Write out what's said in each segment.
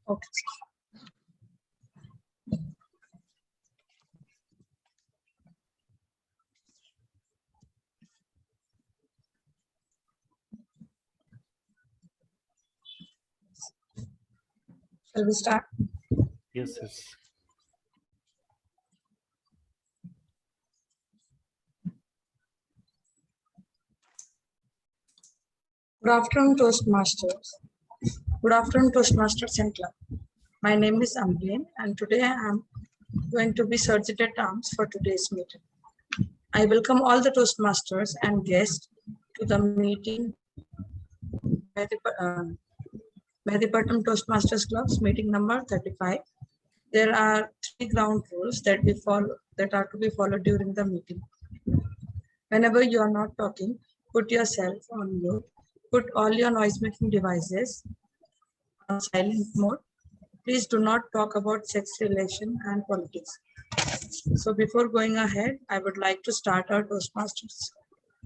Okay. Shall we start? Yes, yes. Good afternoon, Toastmasters. Good afternoon, Toastmasters and Club. My name is Ambreen, and today I am going to be surgeon at arms for today's meeting. I welcome all the Toastmasters and guests to the meeting Mehdipatam Toastmasters Club's meeting number 35. There are 3 ground rules that are to be followed during the meeting. Whenever you are not talking, put yourself on mute. Put all your noise-making devices on silent mode. Please do not talk about sex relation and politics. So before going ahead, I would like to start our Toastmasters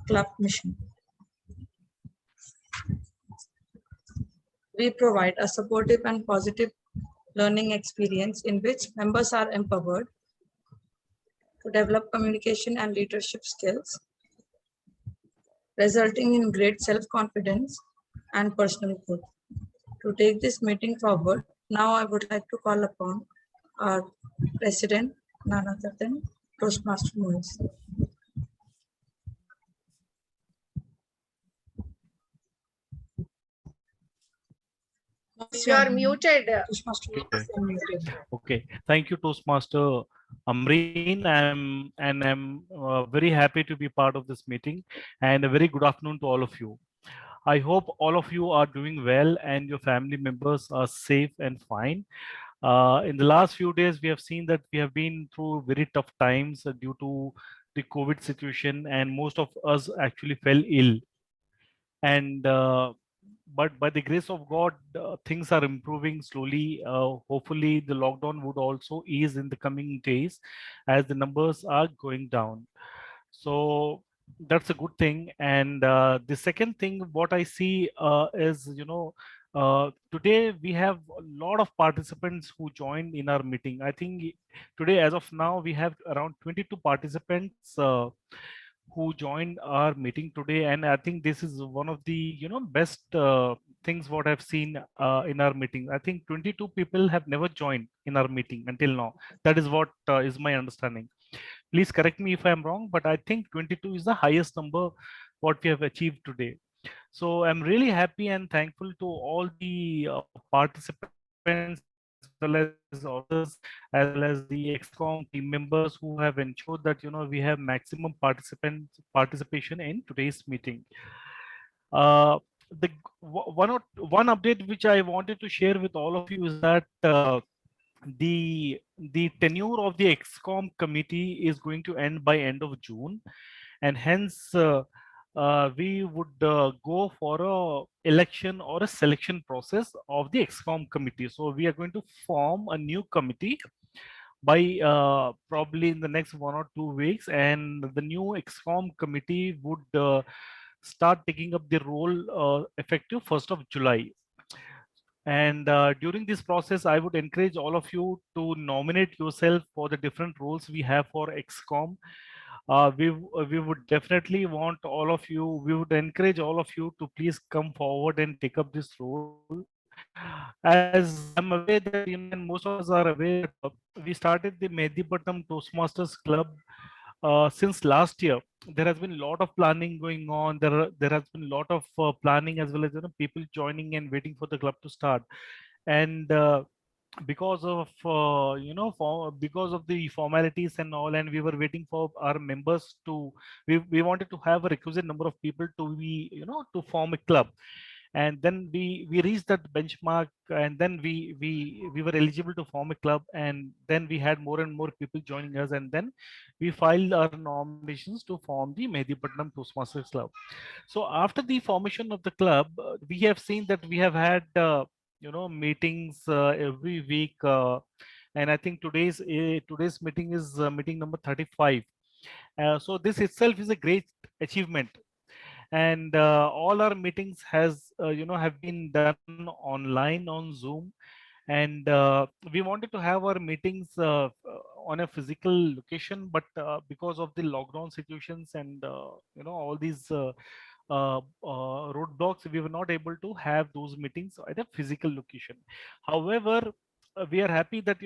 Club mission. We provide a supportive and positive learning experience in which members are empowered to develop communication and leadership skills, resulting in great self-confidence and personal growth. To take this meeting forward, now I would like to call upon our president, none other than Toastmaster Mohit. You are muted. Toastmaster Okay. Mohit, you are muted. Okay. Thank you, Toastmaster Amreen. I'm very happy to be part of this meeting, and a very good afternoon to all of you. I hope all of you are doing well and your family members are safe and fine. In the last few days, we have seen that we have been through very tough times due to the COVID situation, and most of us actually fell ill. And but by the grace of God, things are improving slowly. Hopefully, the lockdown would also ease in the coming days as the numbers are going down. So that's a good thing. And the second thing, what I see is, today we have a lot of participants who joined in our meeting. I think today, as of now, we have around 22 participants who joined our meeting today, and I think this is one of the best things what I've seen in our meeting. I think 22 people have never joined in our meeting until now. That is what is my understanding. Please correct me if I'm wrong, but I think 22 is the highest number what we have achieved today. So I'm really happy and thankful to all the participants as well as others, as well as the XCOM team members who have ensured that we have maximum participation in today's meeting. The one update which I wanted to share with all of you is that the tenure of the XCOM committee is going to end by end of June, and hence we would go for a election or a selection process of the XCOM committee. So we are going to form a new committee by probably in the next 1 or 2 weeks, and the new XCOM committee would start taking up the role effective 1st of July. And during this process, I would encourage all of you to nominate yourself for the different roles we have for XCOM. We would definitely want all of you, we would encourage all of you to please come forward and take up this role. As I'm aware that, and most of us are aware, we started the Mehdipatam Toastmasters Club since last year. There has been a lot of planning going on. There has been a lot of planning, as well as people joining and waiting for the club to start. And because of because of the formalities and all, and we were waiting for our members to, we wanted to have a requisite number of people to be to form a club. And then we reached that benchmark, and then we were eligible to form a club, and then we had more and more people joining us, and then we filed our nominations to form the Mehdipatam Toastmasters Club. So after the formation of the club, we have seen that we have had meetings every week, and I think today's meeting is meeting number 35. So this itself is a great achievement, and all our meetings has have been done online on Zoom. and we wanted to have our meetings on a physical location, but because of the lockdown situations and all these roadblocks, we were not able to have those meetings at a physical location. However, we are happy that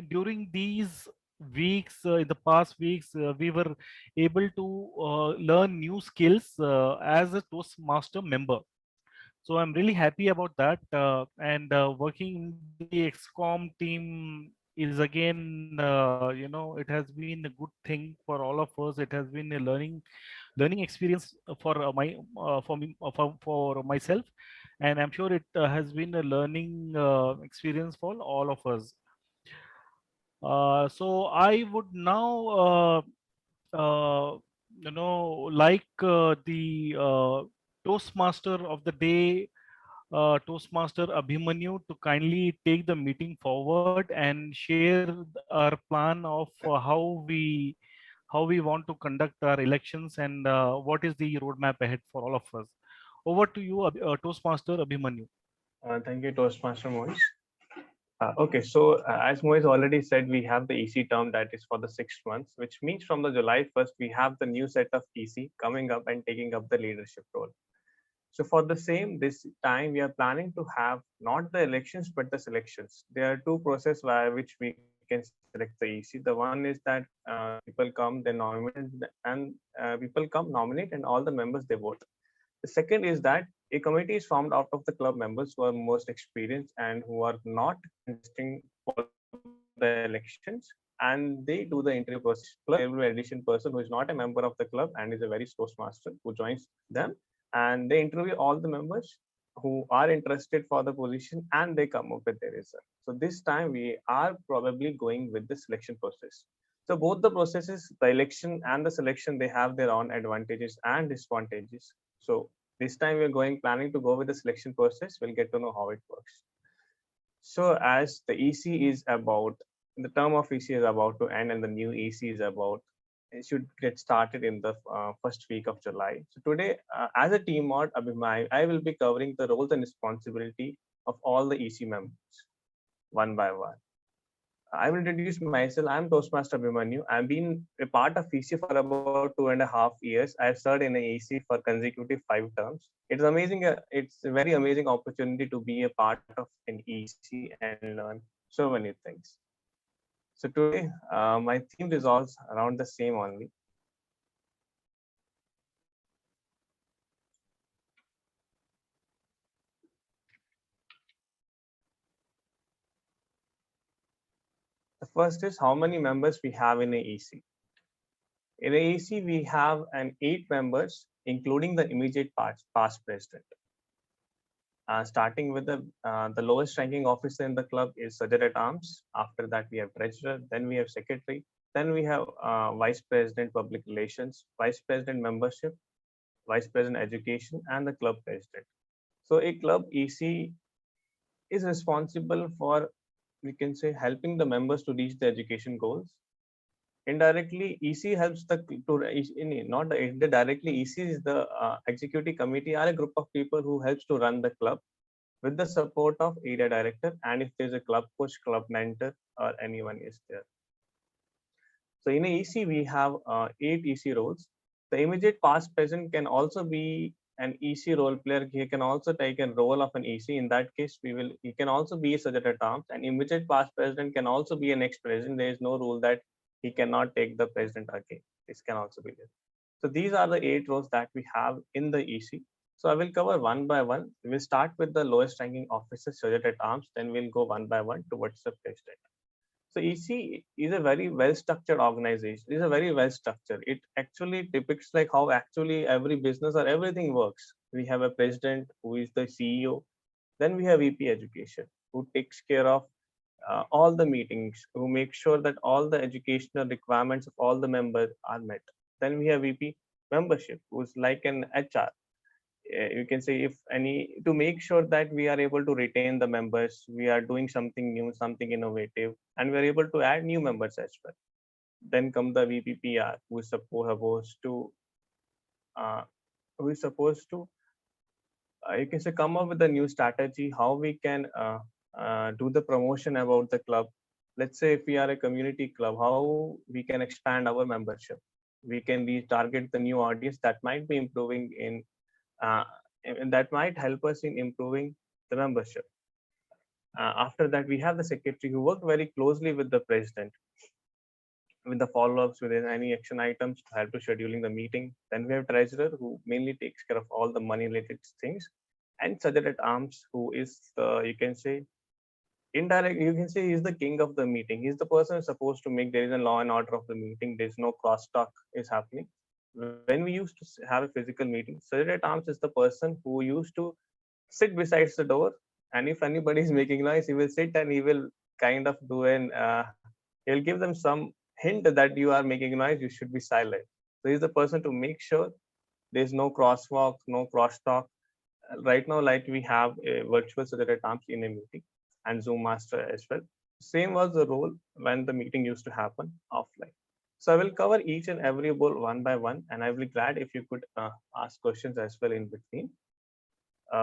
during these weeks, in the past weeks, we were able to learn new skills as a Toastmaster member. So I'm really happy about that. And working in the XCOM team is again, it has been a good thing for all of us. It has been a learning experience for myself, and I'm sure it has been a learning experience for all of us. So I would now like the Toastmaster of the day, Toastmaster Abhimanyu, to kindly take the meeting forward and share our plan of how we want to conduct our elections, and what is the roadmap ahead for all of us. Over to you, Toastmaster Abhimanyu. Thank you, Toastmaster Moise. Okay, so as Moise already said, we have the EC term that is for the 6 months, which means from the July 1st, we have the new set of EC coming up and taking up the leadership role. So for the same, this time we are planning to have not the elections, but the selections. There are two processes via which we can select the EC. The one is that people come, they nominate, and people come, nominate, and all the members they vote. The second is that a committee is formed out of the club members who are most experienced and who are not contesting for the elections, and they do the interview process. Every addition person who is not a member of the club and is a very Toastmaster who joins them, and they interview all the members who are interested for the position, and they come up with their result. So this time we are probably going with the selection process. So both the processes, the election and the selection, they have their own advantages and disadvantages. So this time we're planning to go with the selection process. We'll get to know how it works. So as the EC is about, the term of EC is about to end and the new EC is about, it should get started in the first week of July. So today, as a team mod, Abhimai, I will be covering the roles and responsibility of all the EC members one by one. I will introduce myself. I'm Toastmaster Abhimanyu. I've been a part of EC for about 2.5 years. I've served in the EC for consecutive 5 terms. It's amazing. It's a very amazing opportunity to be a part of an EC and learn so many things. So today, my theme resolves around the same only. The first is how many members we have in a EC. In a EC, we have 8 members, including the immediate past president. Starting with the lowest ranking officer in the club is Sergeant at Arms. After that, we have treasurer. Then we have secretary. Then we have vice president public relations, vice president membership, vice president education, and the club president. So a club EC is responsible for, we can say, helping the members to reach the education goals. Indirectly, EC helps not directly. EC is the executive committee, are a group of people who helps to run the club with the support of area director, and if there's a club coach, club mentor, or anyone is there. So in a EC, we have 8 EC roles. The immediate past present can also be an EC role player. He can also take a role of an EC. In that case, he can also be a Sergeant at Arms, and immediate past president can also be an ex-president. There is no rule that he cannot take the president again. This can also be there. So these are the 8 roles that we have in the EC. So I will cover one by one. We'll start with the lowest ranking officer, Sergeant at Arms. Then we'll go one by one towards the president. So EC is a very well-structured organization. It is a very well-structured. It actually depicts like how actually every business or everything works. We have a president who is the CEO. Then we have VP education who takes care of all the meetings, who makes sure that all the educational requirements of all the members are met. Then we have VP membership, who's like an HR. You can say if any, to make sure that we are able to retain the members, we are doing something new, something innovative, and we're able to add new members as well. Then come the VPPR, who is supposed to you can say come up with a new strategy, how we can do the promotion about the club. Let's say if we are a community club, how we can expand our membership. We can target the new audience that might be improving and that might help us in improving the membership. After that, we have the secretary who worked very closely with the president with the follow-ups with any action items to help to scheduling the meeting. Then we have treasurer who mainly takes care of all the money related things, and sergeant at arms who is the, you can say, indirect, you can say he's the king of the meeting. He's the person who's supposed to make there is a law and order of the meeting. There's no crosstalk is happening. When we used to have a physical meeting, sergeant at arms is the person who used to sit besides the door, and if anybody is making noise, he will sit and he will kind of do he'll give them some hint that you are making noise, you should be silent. So he's the person to make sure there's no crosswalk, no crosstalk. Right now, like we have a virtual sergeant at arms in a meeting and Zoom master as well. Same was the role when the meeting used to happen offline. So I will cover each and every role one by one, and I will be glad if you could ask questions as well in between.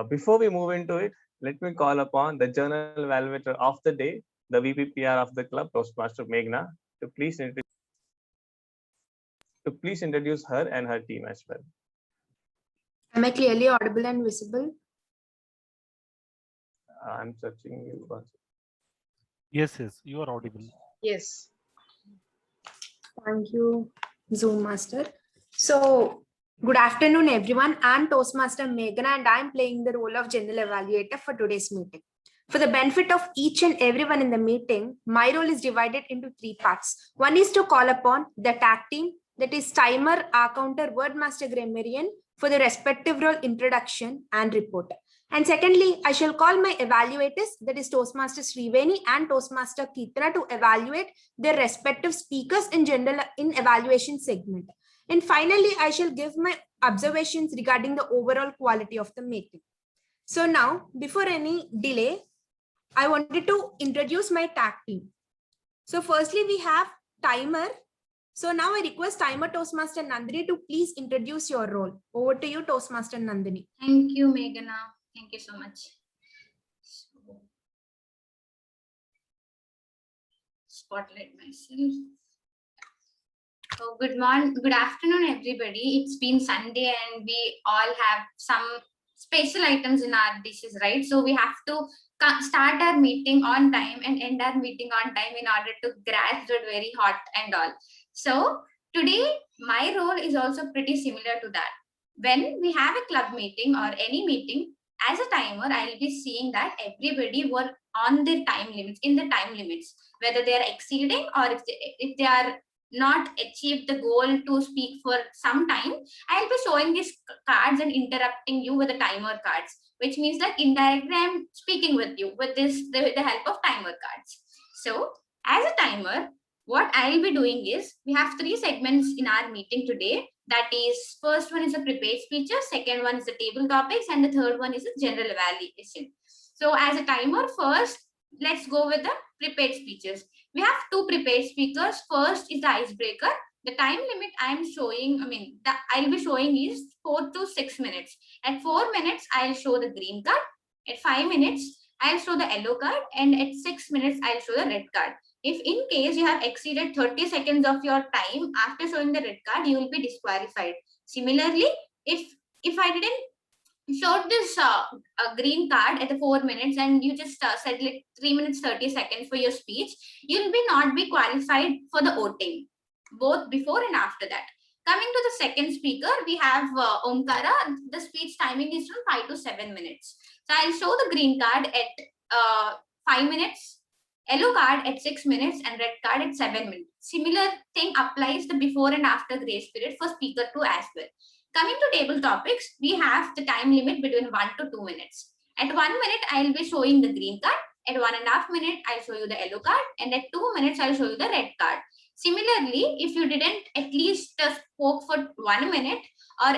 Before we move into it, let me call upon the journal evaluator of the day, the VPPR of the club, Toastmaster Meghna, to please introduce her and her team as well. Am I clearly audible and visible? I'm searching you. Yes, you are audible. Yes. Thank you, Zoom Master. So, good afternoon, everyone. I'm Toastmaster Meghna, and I'm playing the role of General Evaluator for today's meeting. For the benefit of each and everyone in the meeting, my role is divided into 3 parts. One is to call upon the tag team, that is timer, R-counter, wordmaster, grammarian, for the respective role introduction and report. And secondly, I shall call my evaluators, that is Toastmaster Sriveni and Toastmaster Kitra, to evaluate their respective speakers in general in evaluation segment. And finally, I shall give my observations regarding the overall quality of the meeting. So now, before any delay, I wanted to introduce my tag team. So firstly, we have timer. So now I request timer Toastmaster Nandini to please introduce your role. Over to you, Toastmaster Nandini. Thank you, Meghna. Thank you so much. Spotlight myself. So good morning, good afternoon, everybody. It's been Sunday and we all have some special items in our dishes, right? So we have to start our meeting on time and end our meeting on time in order to grasp it very hot and all. So today, my role is also pretty similar to that. When we have a club meeting or any meeting, as a timer, I'll be seeing that everybody were on their time limits, in the time limits, whether they are exceeding or if they are not achieved the goal to speak for some time, I'll be showing these cards and interrupting you with the timer cards, which means that indirectly I'm speaking with you with the help of timer cards. So as a timer, what I'll be doing is, we have 3 segments in our meeting today. That is, first one is a prepared speeches, second one is the table topics, and the third one is a general evaluation. So as a timer, first, let's go with the prepared speeches. We have 2 prepared speakers. First is the icebreaker. The time limit I'll be showing is 4 to 6 minutes. At 4 minutes, I'll show the green card. At 5 minutes, I'll show the yellow card. And at 6 minutes, I'll show the red card. If in case you have exceeded 30 seconds of your time after showing the red card, you will be disqualified. Similarly, if I didn't show this green card at the 4 minutes and you just said like 3 minutes 30 seconds for your speech, you will not be qualified for the voting, both before and after that. Coming to the second speaker, we have Omkara. The speech timing is from 5 to 7 minutes. So I'll show the green card at 5 minutes, yellow card at 6 minutes, and red card at 7 minutes. Similar thing applies the before and after grace period for speaker 2 as well. Coming to table topics, we have the time limit between 1 to 2 minutes. At 1 minute, I'll be showing the green card. At 1.5 minutes, I'll show you the yellow card. And at 2 minutes, I'll show you the red card. Similarly, if you didn't at least spoke for 1 minute or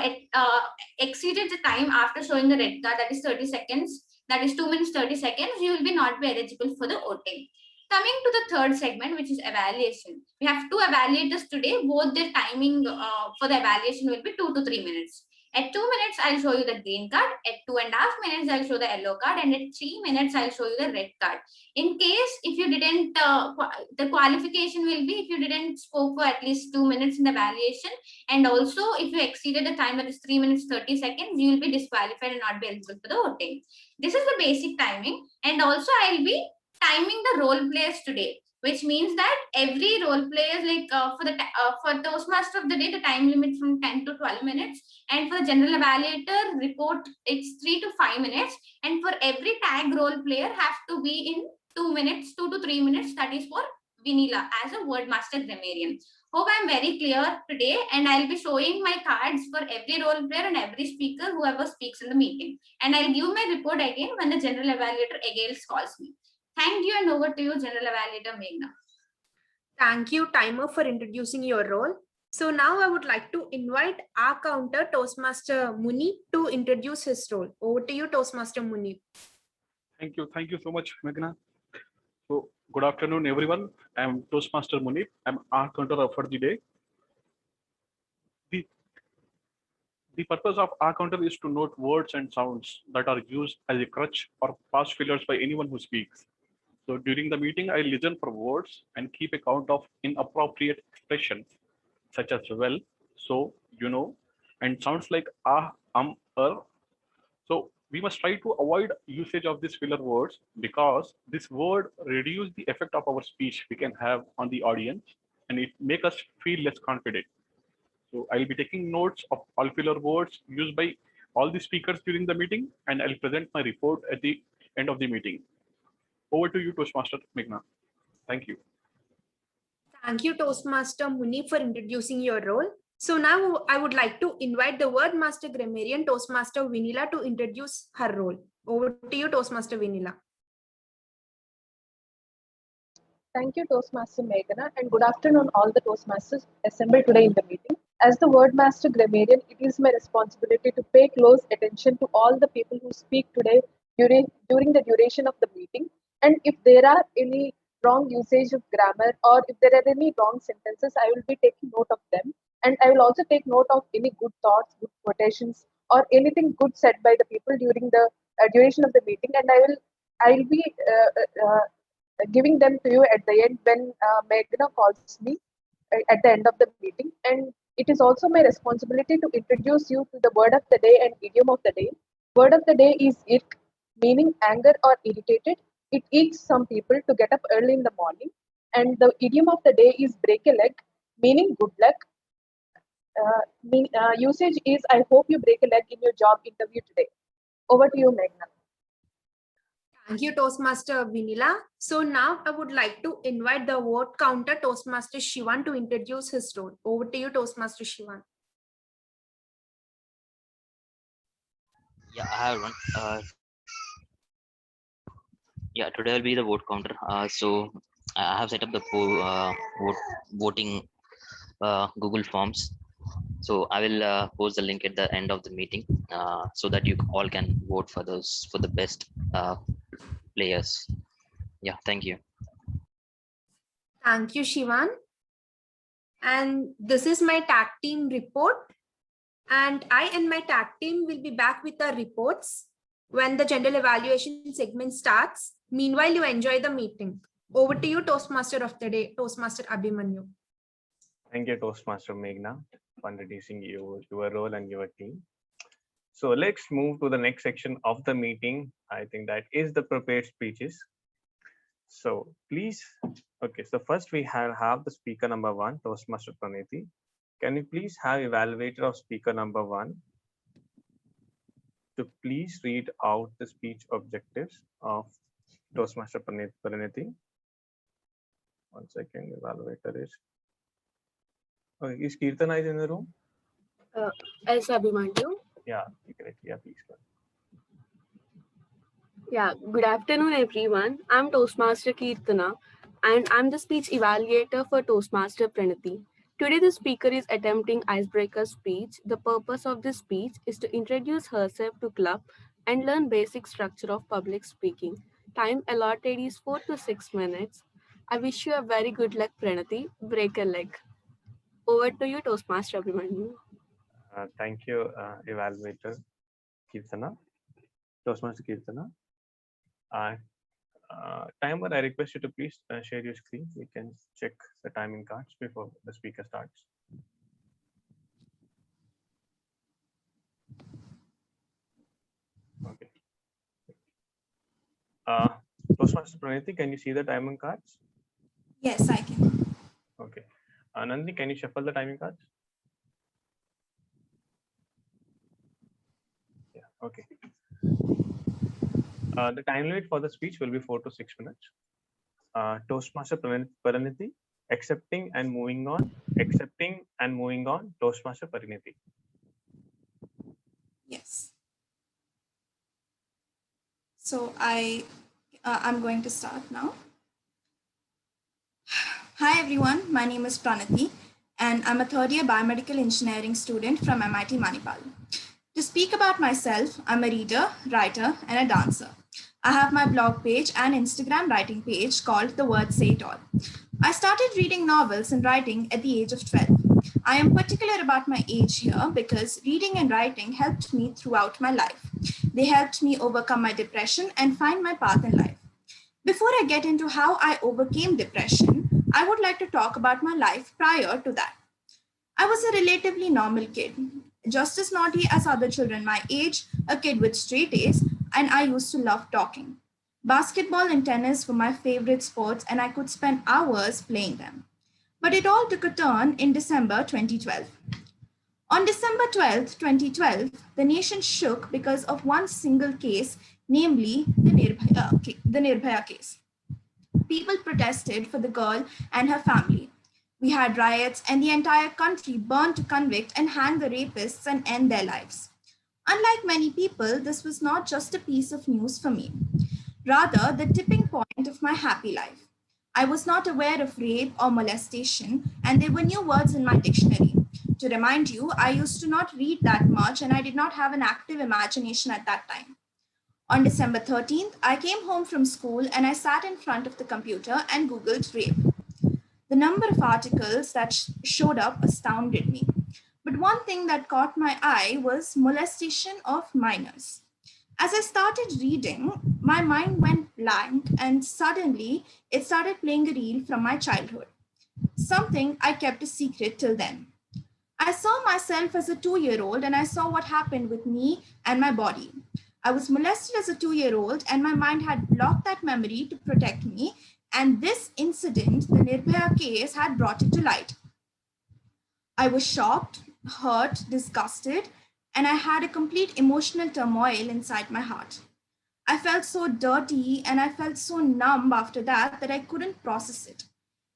exceeded the time after showing the red card, that is 30 seconds, that is 2 minutes 30 seconds, you will not be eligible for the voting. Coming to the third segment, which is evaluation. We have 2 evaluators today. Both their timing for the evaluation will be 2 to 3 minutes. At 2 minutes, I'll show you the green card. At 2.5 minutes, I'll show the yellow card. And at 3 minutes, I'll show you the red card. In case if you didn't, the qualification will be if you didn't spoke for at least 2 minutes in the evaluation. And also if you exceeded the time that is 3 minutes 30 seconds, you will be disqualified and not be eligible for the voting. This is the basic timing. And also I'll be timing the role players today, which means that every role player, like for Toastmaster of the day, the time limit from 10 to 12 minutes, and for the general evaluator report, it's 3 to 5 minutes, and for every tag role player have to be in 2 minutes, 2 to 3 minutes. That is for vanilla as a word master grammarian. Hope I'm very clear today, and I'll be showing my cards for every role player and every speaker, whoever speaks in the meeting. And I'll give my report again when the general evaluator again calls me. Thank you, and over to you, General Evaluator Meghna. Thank you, Timer, for introducing your role. So now I would like to invite our counter, Toastmaster Muni, to introduce his role. Over to you, Toastmaster Muni. Thank you so much, Meghna. So, good afternoon, everyone. I am Toastmaster Munip. I'm our counter for the day. The purpose of our counter is to note words and sounds that are used as a crutch or fast fillers by anyone who speaks. So during the meeting, I listen for words and keep a count of inappropriate expressions such as well, so, you know, and sounds like So we must try to avoid usage of these filler words because this word reduce the effect of our speech we can have on the audience and it make us feel less confident. So I'll be taking notes of all filler words used by all the speakers during the meeting and I'll present my report at the end of the meeting. Over to you, Toastmaster Meghna. Thank you. Thank you, Toastmaster Muni, for introducing your role. So now I would like to invite the word master grammarian, Toastmaster Vinila, to introduce her role. Over to you, Toastmaster Vinila. Thank you, Toastmaster Meghna, and good afternoon, all the Toastmasters assembled today in the meeting. As the word master grammarian, it is my responsibility to pay close attention to all the people who speak today during the duration of the meeting. And if there are any wrong usage of grammar or if there are any wrong sentences, I will be taking note of them. And I will also take note of any good thoughts, good quotations, or anything good said by the people during the duration of the meeting. And I will be giving them to you at the end when Meghna calls me at the end of the meeting. And it is also my responsibility to introduce you to the word of the day and idiom of the day. Word of the day is irk, meaning anger or irritated. It irks some people to get up early in the morning. And the idiom of the day is break a leg, meaning good luck. Usage is I hope you break a leg in your job interview today. Over to you, Meghna. Thank you, Toastmaster Vinila. So now I would like to invite the word counter, Toastmaster Shivan, to introduce his role. Over to you, Toastmaster Shivan. Yeah, I have one. Yeah, today will be the vote counter. So I have set up the voting Google Forms. So I will post the link at the end of the meeting so that you all can vote for the best players. Yeah, thank you. Thank you, Shivan. And this is my tag team report. And I and my tag team will be back with our reports when the general evaluation segment starts. Meanwhile, you enjoy the meeting. Over to you, Toastmaster of the day, Toastmaster Abhimanyu. Thank you, Toastmaster Meghna, for introducing your role and your team. So let's move to the next section of the meeting. I think that is the prepared speeches. So please, okay, so first we have the speaker number 1, Toastmaster Praniti. Can you please have evaluator of speaker number 1 to please read out the speech objectives of Toastmaster Praniti? 1 second, evaluator is. Okay, is Kirtana in the room? As Abhimanyu. Yeah, correct. Yeah, please. Yeah, good afternoon, everyone. I'm Toastmaster Kirtana, and I'm the speech evaluator for Toastmaster Pranati. Today, the speaker is attempting icebreaker speech. The purpose of this speech is to introduce herself to club and learn basic structure of public speaking. Time allotted is 4 to 6 minutes. I wish you a very good luck, Pranati. Break a leg. Over to you, Toastmaster Abhimanyu. Thank you, evaluator Kirtana, Toastmaster Kirtana. Timer, I request you to please share your screen. We can check the timing cards before the speaker starts. Okay. Toastmaster Praniti, can you see the timing cards? Yes, I can. Okay. Nandini, can you shuffle the timing cards? Yeah, okay. The time limit for the speech will be 4 to 6 minutes. Toastmaster Praniti, accepting and moving on, Toastmaster Praniti. Yes. So I'm going to start now. Hi everyone, my name is Pranati and I'm a third year biomedical engineering student from MIT Manipal. To speak about myself, I'm a reader, writer, and a dancer. I have my blog page and Instagram writing page called The Word Say It All. I started reading novels and writing at the age of 12. I am particular about my age here because reading and writing helped me throughout my life. They helped me overcome my depression and find my path in life. Before I get into how I overcame depression, I would like to talk about my life prior to that. I was a relatively normal kid, just as naughty as other children my age, a kid with straight A's, and I used to love talking. Basketball and tennis were my favorite sports, and I could spend hours playing them. But it all took a turn in December 2012. On December 12th, 2012, the nation shook because of one single case, namely the Nirbhaya case. People protested for the girl and her family. We had riots, and the entire country burned to convict and hang the rapists and end their lives. Unlike many people, this was not just a piece of news for me, rather, the tipping point of my happy life. I was not aware of rape or molestation, and there were new words in my dictionary. To remind you, I used to not read that much, and I did not have an active imagination at that time. On December 13th, I came home from school and I sat in front of the computer and Googled rape. The number of articles that showed up astounded me. But one thing that caught my eye was molestation of minors. As I started reading, my mind went blank and suddenly it started playing a reel from my childhood, something I kept a secret till then. I saw myself as a 2-year-old and I saw what happened with me and my body. I was molested as a 2-year-old and my mind had blocked that memory to protect me. And this incident, the Nirbhaya case, had brought it to light. I was shocked, hurt, disgusted, and I had a complete emotional turmoil inside my heart. I felt so dirty and I felt so numb after that I couldn't process it.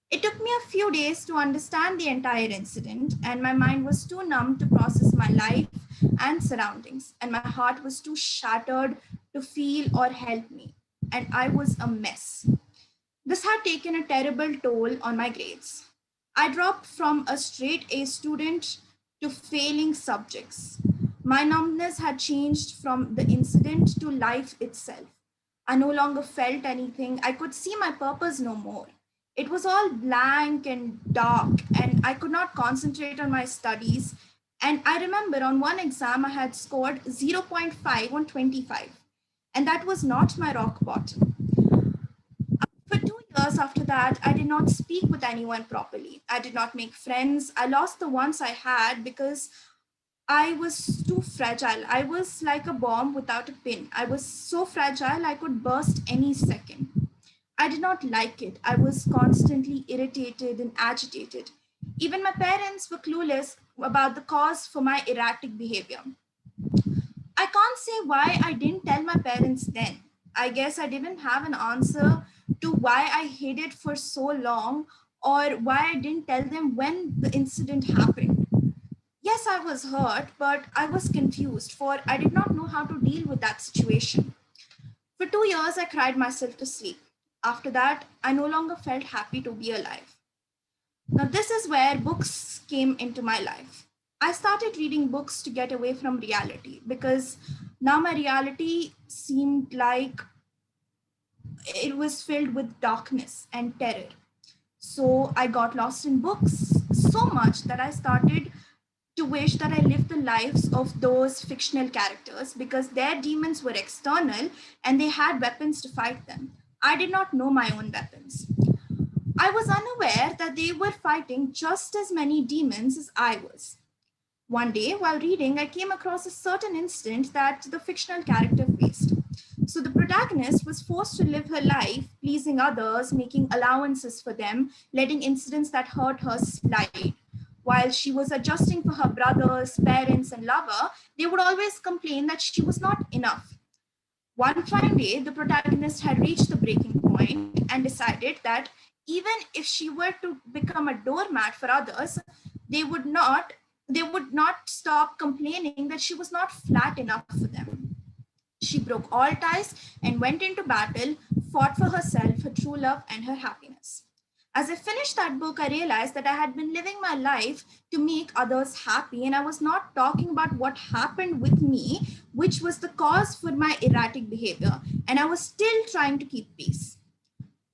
It took me a few days to understand the entire incident, and my mind was too numb to process my life and surroundings, and my heart was too shattered to feel or help me, and I was a mess. This had taken a terrible toll on my grades. I dropped from a straight A student to failing subjects. My numbness had changed from the incident to life itself. I no longer felt anything. I could see my purpose no more. It was all blank and dark, and I could not concentrate on my studies. And I remember on one exam, I had scored 0.5 on 25, and that was not my rock bottom. For 2 years after that, I did not speak with anyone properly. I did not make friends. I lost the ones I had because I was too fragile. I was like a bomb without a pin. I was so fragile, I could burst any second. I did not like it. I was constantly irritated and agitated. Even my parents were clueless about the cause for my erratic behavior. I can't say why I didn't tell my parents then. I guess I didn't have an answer to why I hid it for so long or why I didn't tell them when the incident happened. Yes, I was hurt, but I was confused, for I did not know how to deal with that situation. For 2 years, I cried myself to sleep. After that, I no longer felt happy to be alive. Now, this is where books came into my life. I started reading books to get away from reality because now my reality seemed like it was filled with darkness and terror. So I got lost in books so much that I started to wish that I lived the lives of those fictional characters because their demons were external and they had weapons to fight them. I did not know my own weapons. I was unaware that they were fighting just as many demons as I was. One day, while reading, I came across a certain incident that the fictional character faced. So the protagonist was forced to live her life, pleasing others, making allowances for them, letting incidents that hurt her slide. While she was adjusting for her brothers, parents, and lover, they would always complain that she was not enough. One fine day, the protagonist had reached the breaking point and decided that even if she were to become a doormat for others, they would not stop complaining that she was not flat enough for them. She broke all ties and went into battle, fought for herself, her true love, and her happiness. As I finished that book, I realized that I had been living my life to make others happy, and I was not talking about what happened with me, which was the cause for my erratic behavior, and I was still trying to keep peace.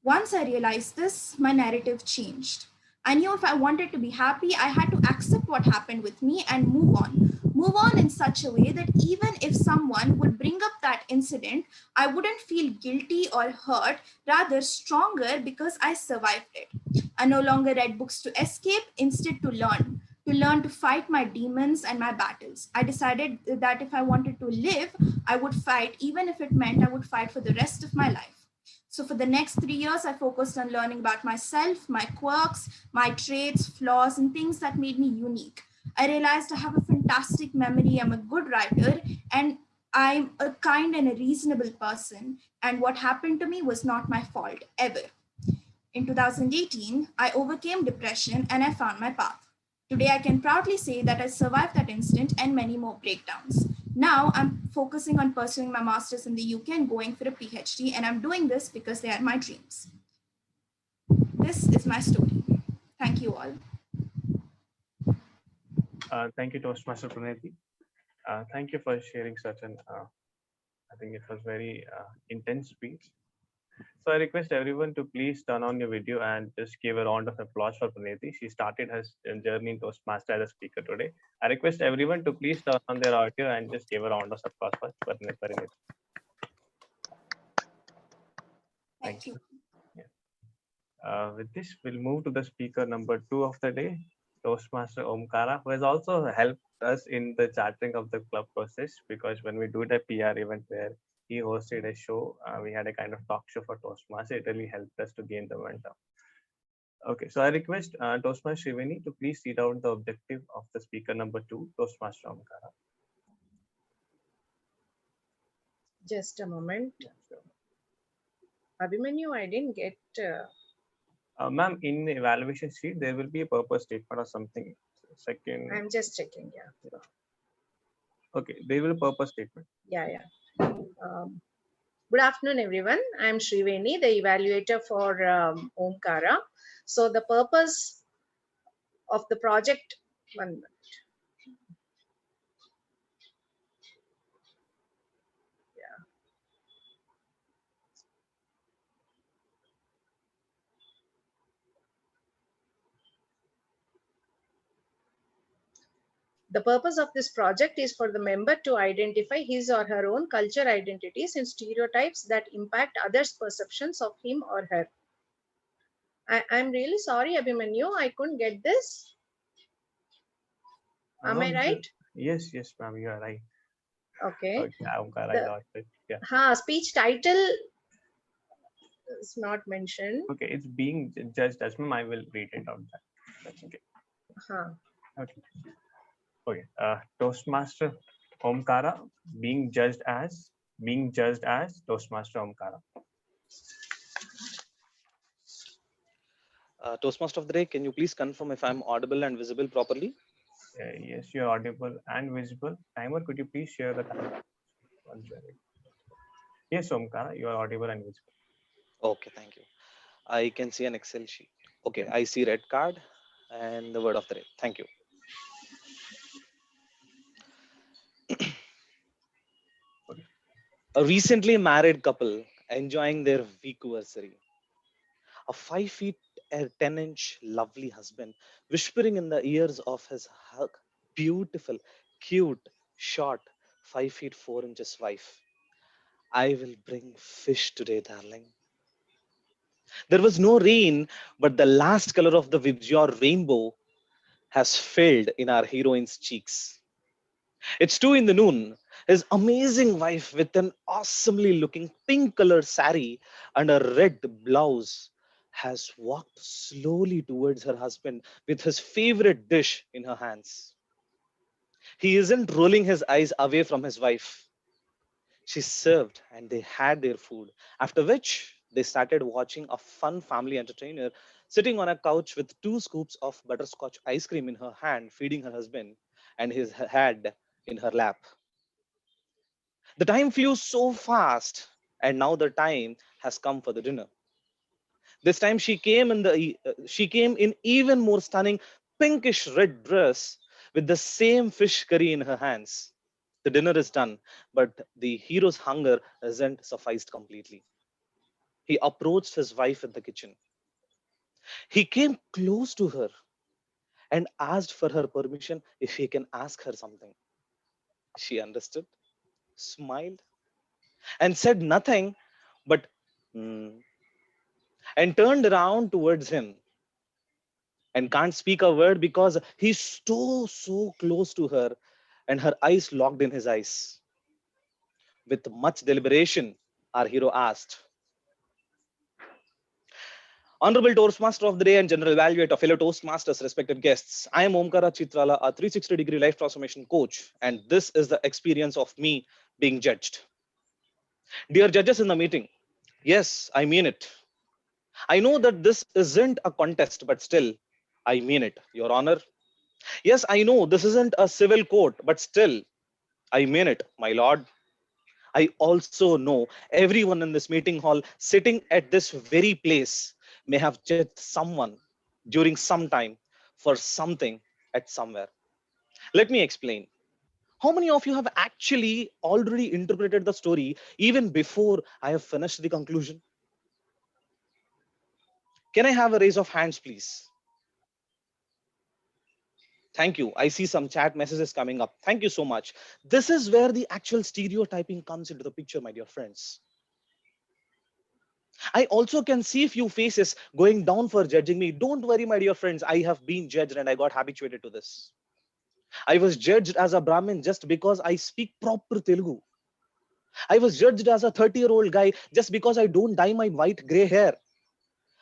Once I realized this, my narrative changed. I knew if I wanted to be happy, I had to accept what happened with me and move on. Move on in such a way that even if someone would bring up that incident, I wouldn't feel guilty or hurt, rather stronger because I survived it. I no longer read books to escape, instead to learn to fight my demons and my battles. I decided that if I wanted to live, I would fight, even if it meant I would fight for the rest of my life. So for the next 3 years, I focused on learning about myself, my quirks, my traits, flaws, and things that made me unique. I realized I have a fantastic memory, I'm a good writer, and I'm a kind and a reasonable person. And what happened to me was not my fault, ever. In 2018, I overcame depression and I found my path. Today, I can proudly say that I survived that incident and many more breakdowns. Now, I'm focusing on pursuing my master's in the UK and going for a PhD, and I'm doing this because they are my dreams. This is my story. Thank you all. Thank you, Toastmaster Pranati. Thank you for sharing such an, I think it was very intense speech. So I request everyone to please turn on your video and just give a round of applause for Pranati. She started her journey in Toastmaster as a speaker today. I request everyone to please turn on their audio and just give a round of applause for Pranati. Thank you. Yeah. With this, we'll move to the speaker number 2 of the day, Toastmaster Omkara, who has also helped us in the chartering of the club process, because when we do the PR event where he hosted a show, we had a kind of talk show for Toastmaster. It really helped us to gain the momentum. Okay, so I request Toastmaster Shriveni to please read out the objective of the speaker number 2, Toastmaster Omkara. Just a moment. Abhimanyu, I didn't get. Ma'am, in the evaluation sheet, there will be a purpose statement or something. Second. I'm just checking. Yeah. Okay, there will be a purpose statement. Yeah. Good afternoon, everyone. I'm Shriveni, the evaluator for Omkara. So the purpose of the project, 1 minute. The purpose of this project is for the member to identify his or her own culture identities and stereotypes that impact others' perceptions of him or her. I'm really sorry, Abhimanyu, I couldn't get this. Am I right? Yes, ma'am, you are right. Okay. Omkara, I got it. Yeah. Speech title is not mentioned. Okay, it's being judged as, ma'am, I will read it out. That's okay. Okay. Toastmaster Omkara, being judged as Toastmaster Omkara. Toastmaster of the day, can you please confirm if I'm audible and visible properly? Yes, you're audible and visible. Timer, could you please share the timer? Yes, Omkara, you are audible and visible. Okay, thank you. I can see an Excel sheet. Okay, I see red card and the word of the day. Thank you. A recently married couple enjoying their week-versary. A 5'10" lovely husband whispering in the ears of his beautiful, cute, short, 5 feet 4 inches wife. I will bring fish today, darling. There was no rain, but the last color of the Vibgyor rainbow has filled in our heroine's cheeks. It's 2 in the noon. His amazing wife, with an awesomely looking pink colored sari and a red blouse, has walked slowly towards her husband with his favorite dish in her hands. He isn't rolling his eyes away from his wife. She served and they had their food, after which they started watching a fun family entertainer sitting on a couch with 2 scoops of butterscotch ice cream in her hand, feeding her husband and his head in her lap. The time flew so fast, and now the time has come for the dinner. This time she came in even more stunning pinkish red dress with the same fish curry in her hands. The dinner is done, but the hero's hunger hasn't sufficed completely. He approached his wife in the kitchen. He came close to her and asked for her permission if he can ask her something. She understood, smiled, and said nothing but "Hmm," and turned around towards him and can't speak a word because he's so close to her and her eyes locked in his eyes. With much deliberation, our hero asked, Honorable Toastmaster of the Day and General Evaluator, fellow Toastmasters, respected guests, I am Omkara Chitrala, a 360-degree life transformation coach, and this is the experience of me being judged. Dear judges in the meeting, yes, I mean it. I know that this isn't a contest, but still, I mean it, Your Honor. Yes, I know this isn't a civil court, but still, I mean it, my lord. I also know everyone in this meeting hall sitting at this very place may have judged someone during some time for something at somewhere. Let me explain. How many of you have actually already interpreted the story even before I have finished the conclusion? Can I have a raise of hands, please? Thank you. I see some chat messages coming up. Thank you so much. This is where the actual stereotyping comes into the picture, my dear friends. I also can see few faces going down for judging me. Don't worry, my dear friends. I have been judged and I got habituated to this. I was judged as a Brahmin just because I speak proper Telugu. I was judged as a 30-year-old guy just because I don't dye my white gray hair.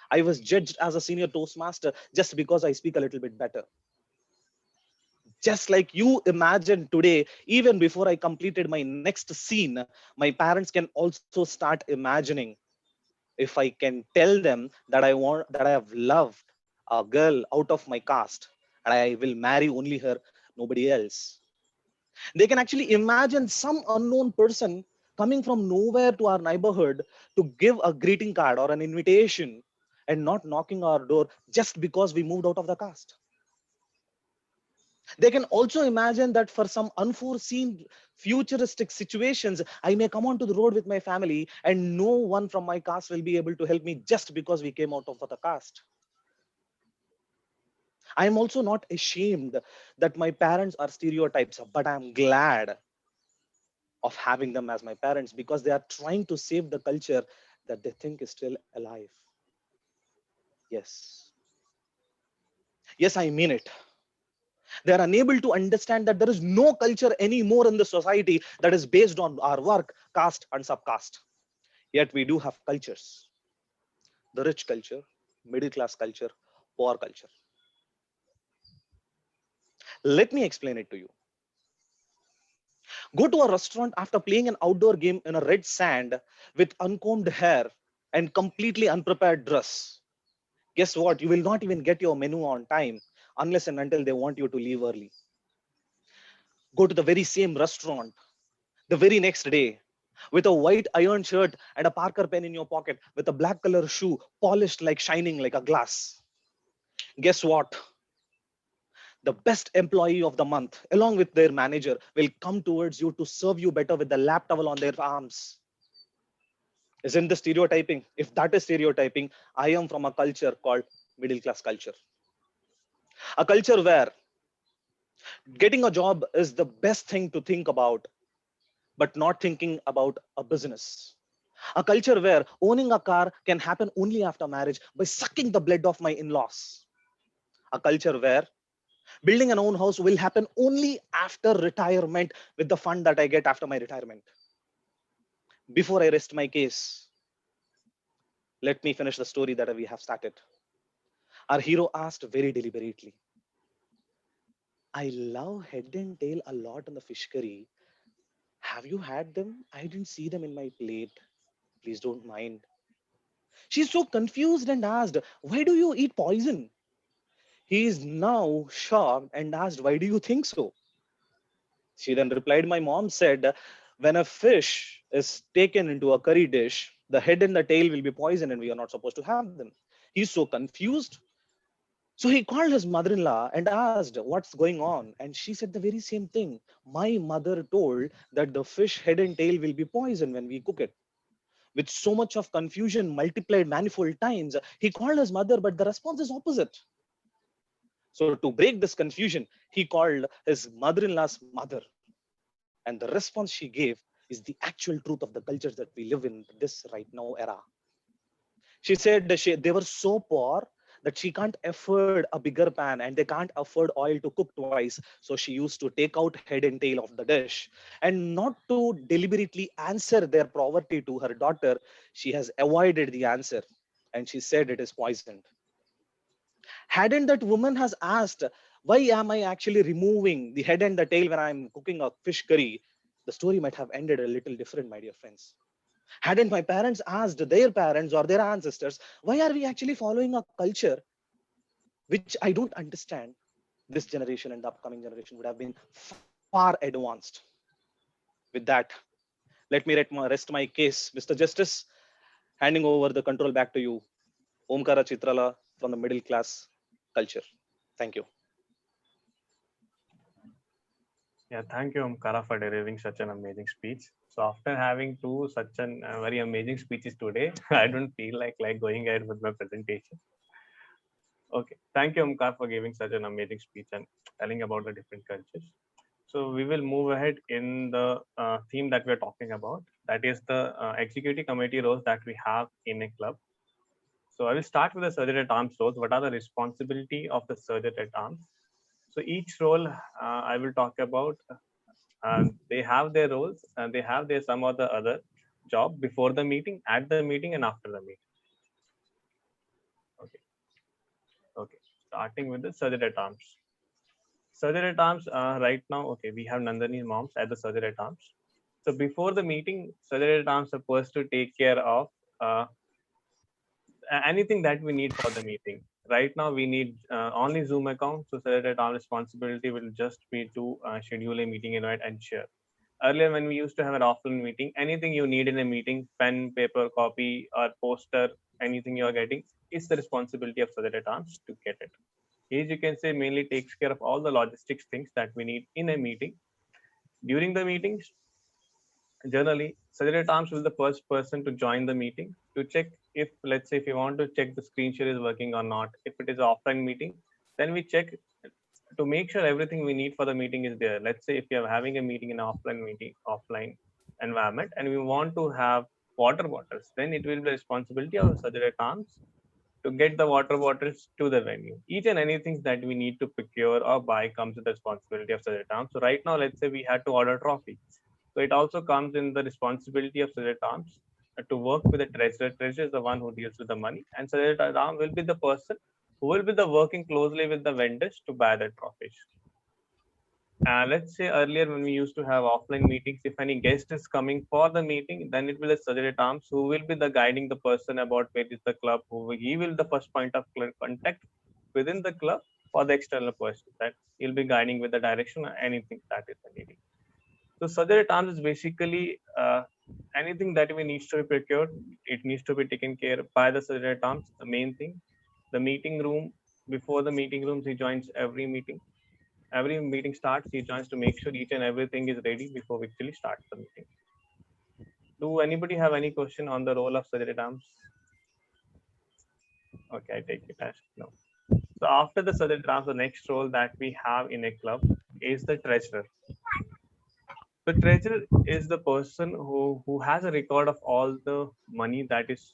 I was judged as a senior Toastmaster just because I speak a little bit better. Just like you imagine today, even before I completed my next scene, my parents can also start imagining if I can tell them that I have loved a girl out of my caste and I will marry only her, nobody else. They can actually imagine some unknown person coming from nowhere to our neighborhood to give a greeting card or an invitation and not knocking our door just because we moved out of the caste. They can also imagine that for some unforeseen futuristic situations, I may come onto the road with my family and no one from my caste will be able to help me just because we came out of the caste. I am also not ashamed that my parents are stereotypes, but I'm glad of having them as my parents because they are trying to save the culture that they think is still alive. Yes. Yes, I mean it. They are unable to understand that there is no culture anymore in the society that is based on our work, caste, and subcaste. Yet we do have cultures: the rich culture, middle class culture, poor culture. Let me explain it to you. Go to a restaurant after playing an outdoor game in a red sand with uncombed hair and completely unprepared dress. Guess what? You will not even get your menu on time unless and until they want you to leave early. Go to the very same restaurant the very next day with a white iron shirt and a Parker pen in your pocket with a black color shoe polished like shining like a glass. Guess what? The best employee of the month, along with their manager, will come towards you to serve you better with the lap towel on their arms. Isn't the stereotyping? If that is stereotyping, I am from a culture called middle class culture. A culture where Getting a job is the best thing to think about, but not thinking about a business. A culture where owning a car can happen only after marriage by sucking the blood of my in-laws. A culture where building an own house will happen only after retirement with the fund that I get after my retirement. Before I rest my case, let me finish the story that we have started. Our hero asked very deliberately, I love head and tail a lot on the fish curry. Have you had them? I didn't see them in my plate. Please don't mind. She's so confused and asked, why do you eat poison? He is now shocked and asked, why do you think so? She then replied, my mom said, when a fish is taken into a curry dish, the head and the tail will be poison and we are not supposed to have them. He's so confused. So he called his mother-in-law and asked, what's going on? And she said the very same thing. My mother told that the fish head and tail will be poison when we cook it. With so much of confusion multiplied manifold times, he called his mother, but the response is opposite. So to break this confusion, he called his mother-in-law's mother. And the response she gave is the actual truth of the cultures that we live in this right now era. She said that they were so poor that she can't afford a bigger pan and they can't afford oil to cook twice. So she used to take out head and tail of the dish. And not to deliberately answer their poverty to her daughter, she has avoided the answer. And she said it is poisoned. Hadn't that woman has asked, why am I actually removing the head and the tail when I'm cooking a fish curry? The story might have ended a little different, my dear friends. Hadn't my parents asked their parents or their ancestors, why are we actually following a culture which I don't understand? This generation and the upcoming generation would have been far advanced. With that, let me rest my case. Mr. Justice, handing over the control back to you. Omkara Chitrala from the middle class culture. Thank you. Yeah, thank you, Omkara, for delivering such an amazing speech. So after having two such an very amazing speeches today, I don't feel like going ahead with my presentation. Okay, thank you, Omkar, for giving such an amazing speech and telling about the different cultures. So we will move ahead in the theme that we're talking about. That is the executive committee roles that we have in a club. So I will start with the sergeant at arms roles. What are the responsibility of the sergeant at arms? So each role I will talk about, they have their roles and they have their some or the other job before the meeting, at the meeting, and after the meeting. Okay. Okay. Starting with the sergeant at arms. Sergeant at arms right now. Okay, we have Nandani's moms at the sergeant at arms. So before the meeting, sergeant at arms are supposed to take care of anything that we need for the meeting. Right now, we need only Zoom account, so that our responsibility will just be to schedule a meeting invite and share. Earlier, when we used to have an offline meeting, anything you need in a meeting, pen, paper, copy, or poster, anything you are getting, is the responsibility of Sergeant at Arms to get it. As you can say, mainly takes care of all the logistics things that we need in a meeting. During the meetings, generally, Sergeant at Arms will be the first person to join the meeting to check if, let's say, if you want to check the screen share is working or not. If it is an offline meeting, then we check to make sure everything we need for the meeting is there. Let's say if you are having a meeting in an offline environment, and we want to have water bottles, then it will be the responsibility of Sergeant at Arms to get the water bottles to the venue. Each and anything that we need to procure or buy comes with the responsibility of Sergeant at Arms. So right now, let's say we had to order trophy. So it also comes in the responsibility of Sergeant at Arms to work with the treasurer. Treasurer is the one who deals with the money, and Sergeant at Arms will be the person who will be the working closely with the vendors to buy the trophies. Let's say earlier when we used to have offline meetings, if any guest is coming for the meeting, then it will be the Sergeant at Arms who will be the guiding the person about where is the club, he will be the first point of contact within the club for the external person, that he'll be guiding with the direction or anything that is needed. So Sergeant at Arms is basically anything that we needs to be procured, it needs to be taken care of by the Sergeant at Arms. The main thing, the meeting room, before the meeting rooms, he joins every meeting. Every meeting starts, he joins to make sure each and everything is ready before we actually start the meeting. Do anybody have any question on the role of Sergeant at Arms? Okay, I take it as no. So after the Sergeant at Arms, the next role that we have in a club, is the treasurer. The treasurer is the person who has a record of all the money that is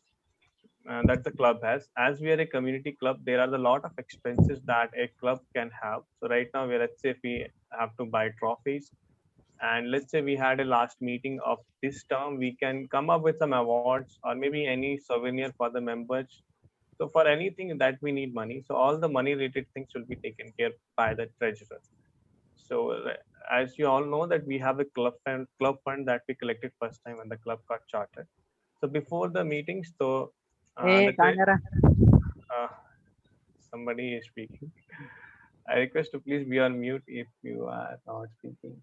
that the club has. As we are a community club, there are a lot of expenses that a club can have. So right now, let's say if we have to buy trophies, and let's say we had a last meeting of this term, we can come up with some awards or maybe any souvenir for the members. So for anything that we need money, so all the money related things will be taken care by the treasurer. So as you all know that we have a club fund that we collected first time when the club got chartered. So before the meetings, so somebody is speaking. I request to please be on mute if you are not speaking.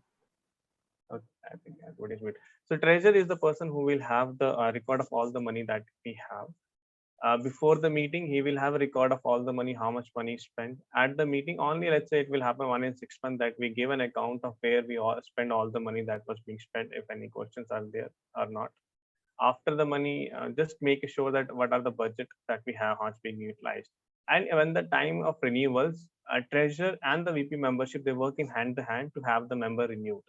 Okay, I think what is mute. So treasurer is the person who will have the record of all the money that we have. Before the meeting, he will have a record of all the money, how much money is spent. At the meeting, only let's say it will happen 1 in 6 months that we give an account of where we all spend all the money that was being spent, if any questions are there or not. After the money, just make sure that what are the budget that we have, how it's being utilized. And when the time of renewals, treasurer and the VP membership, they work in hand to hand to have the member renewed.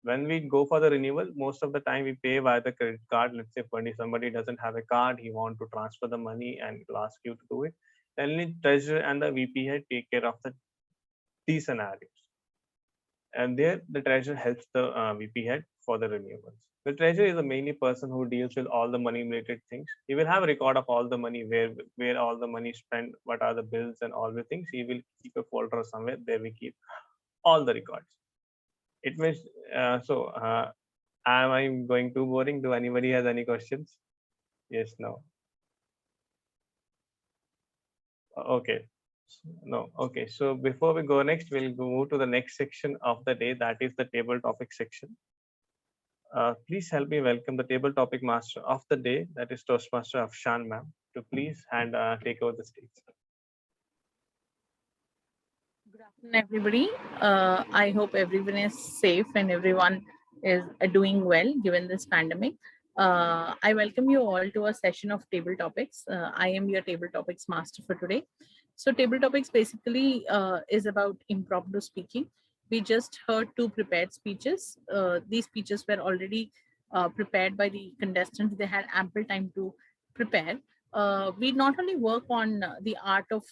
When we go for the renewal, most of the time we pay via the credit card. Let's say when somebody doesn't have a card, he want to transfer the money and will ask you to do it. Then the treasurer and the VP head take care of these scenarios. And there the treasurer helps the VP head for the renewals. The treasurer is the mainly person who deals with all the money related things. He will have a record of all the money, where all the money spent, what are the bills and all the things. He will keep a folder somewhere. There we keep all the records. It means am I going too boring? Do anybody has any questions? Yes, no. Okay. No. Okay. So before we go next, we'll move to the next section of the day. That is the table topic section. Please help me welcome the table topic master of the day. That is Toastmaster Afshan ma'am. To please take over the stage. Good afternoon, everybody. I hope everyone is safe and everyone is doing well given this pandemic. I welcome you all to a session of table topics. I am your table topics master for today. So table topics basically is about impromptu speaking. We just heard 2 prepared speeches. These speeches were already prepared by the contestants. They had ample time to prepare. We not only work on the art of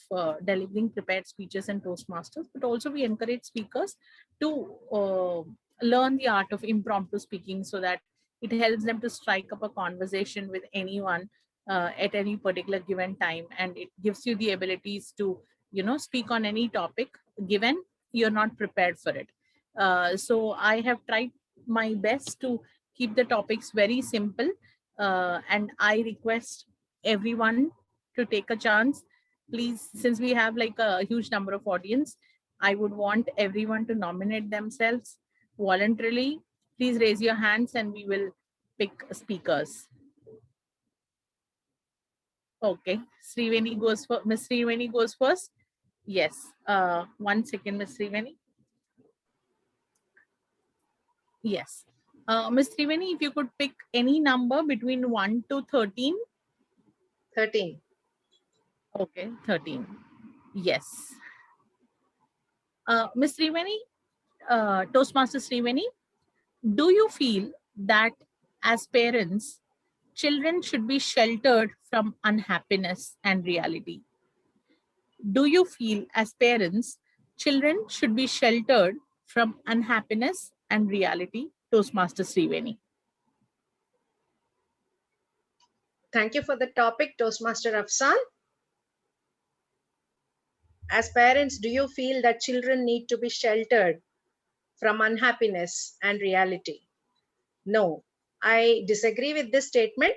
delivering prepared speeches and Toastmasters, but also we encourage speakers to learn the art of impromptu speaking so that it helps them to strike up a conversation with anyone at any particular given time. And it gives you the abilities to, speak on any topic given you're not prepared for it. So I have tried my best to keep the topics very simple. And I request everyone to take a chance. Please, since we have like a huge number of audience, I would want everyone to nominate themselves voluntarily. Please raise your hands and we will pick speakers. Okay, Sriveni goes first. Miss Sriveni goes first. Yes. 1 second, Miss Sriveni. Yes. Miss Sriveni, if you could pick any number between 1 to 13. 13. Okay, 13. Yes. Miss Sriveni, Toastmaster Sriveni, do you feel that as parents, children should be sheltered from unhappiness and reality? Do you feel as parents, children should be sheltered from unhappiness and reality? Toastmaster Sriveni. Thank you for the topic, Toastmaster Afshan. As parents, do you feel that children need to be sheltered from unhappiness and reality? No, I disagree with this statement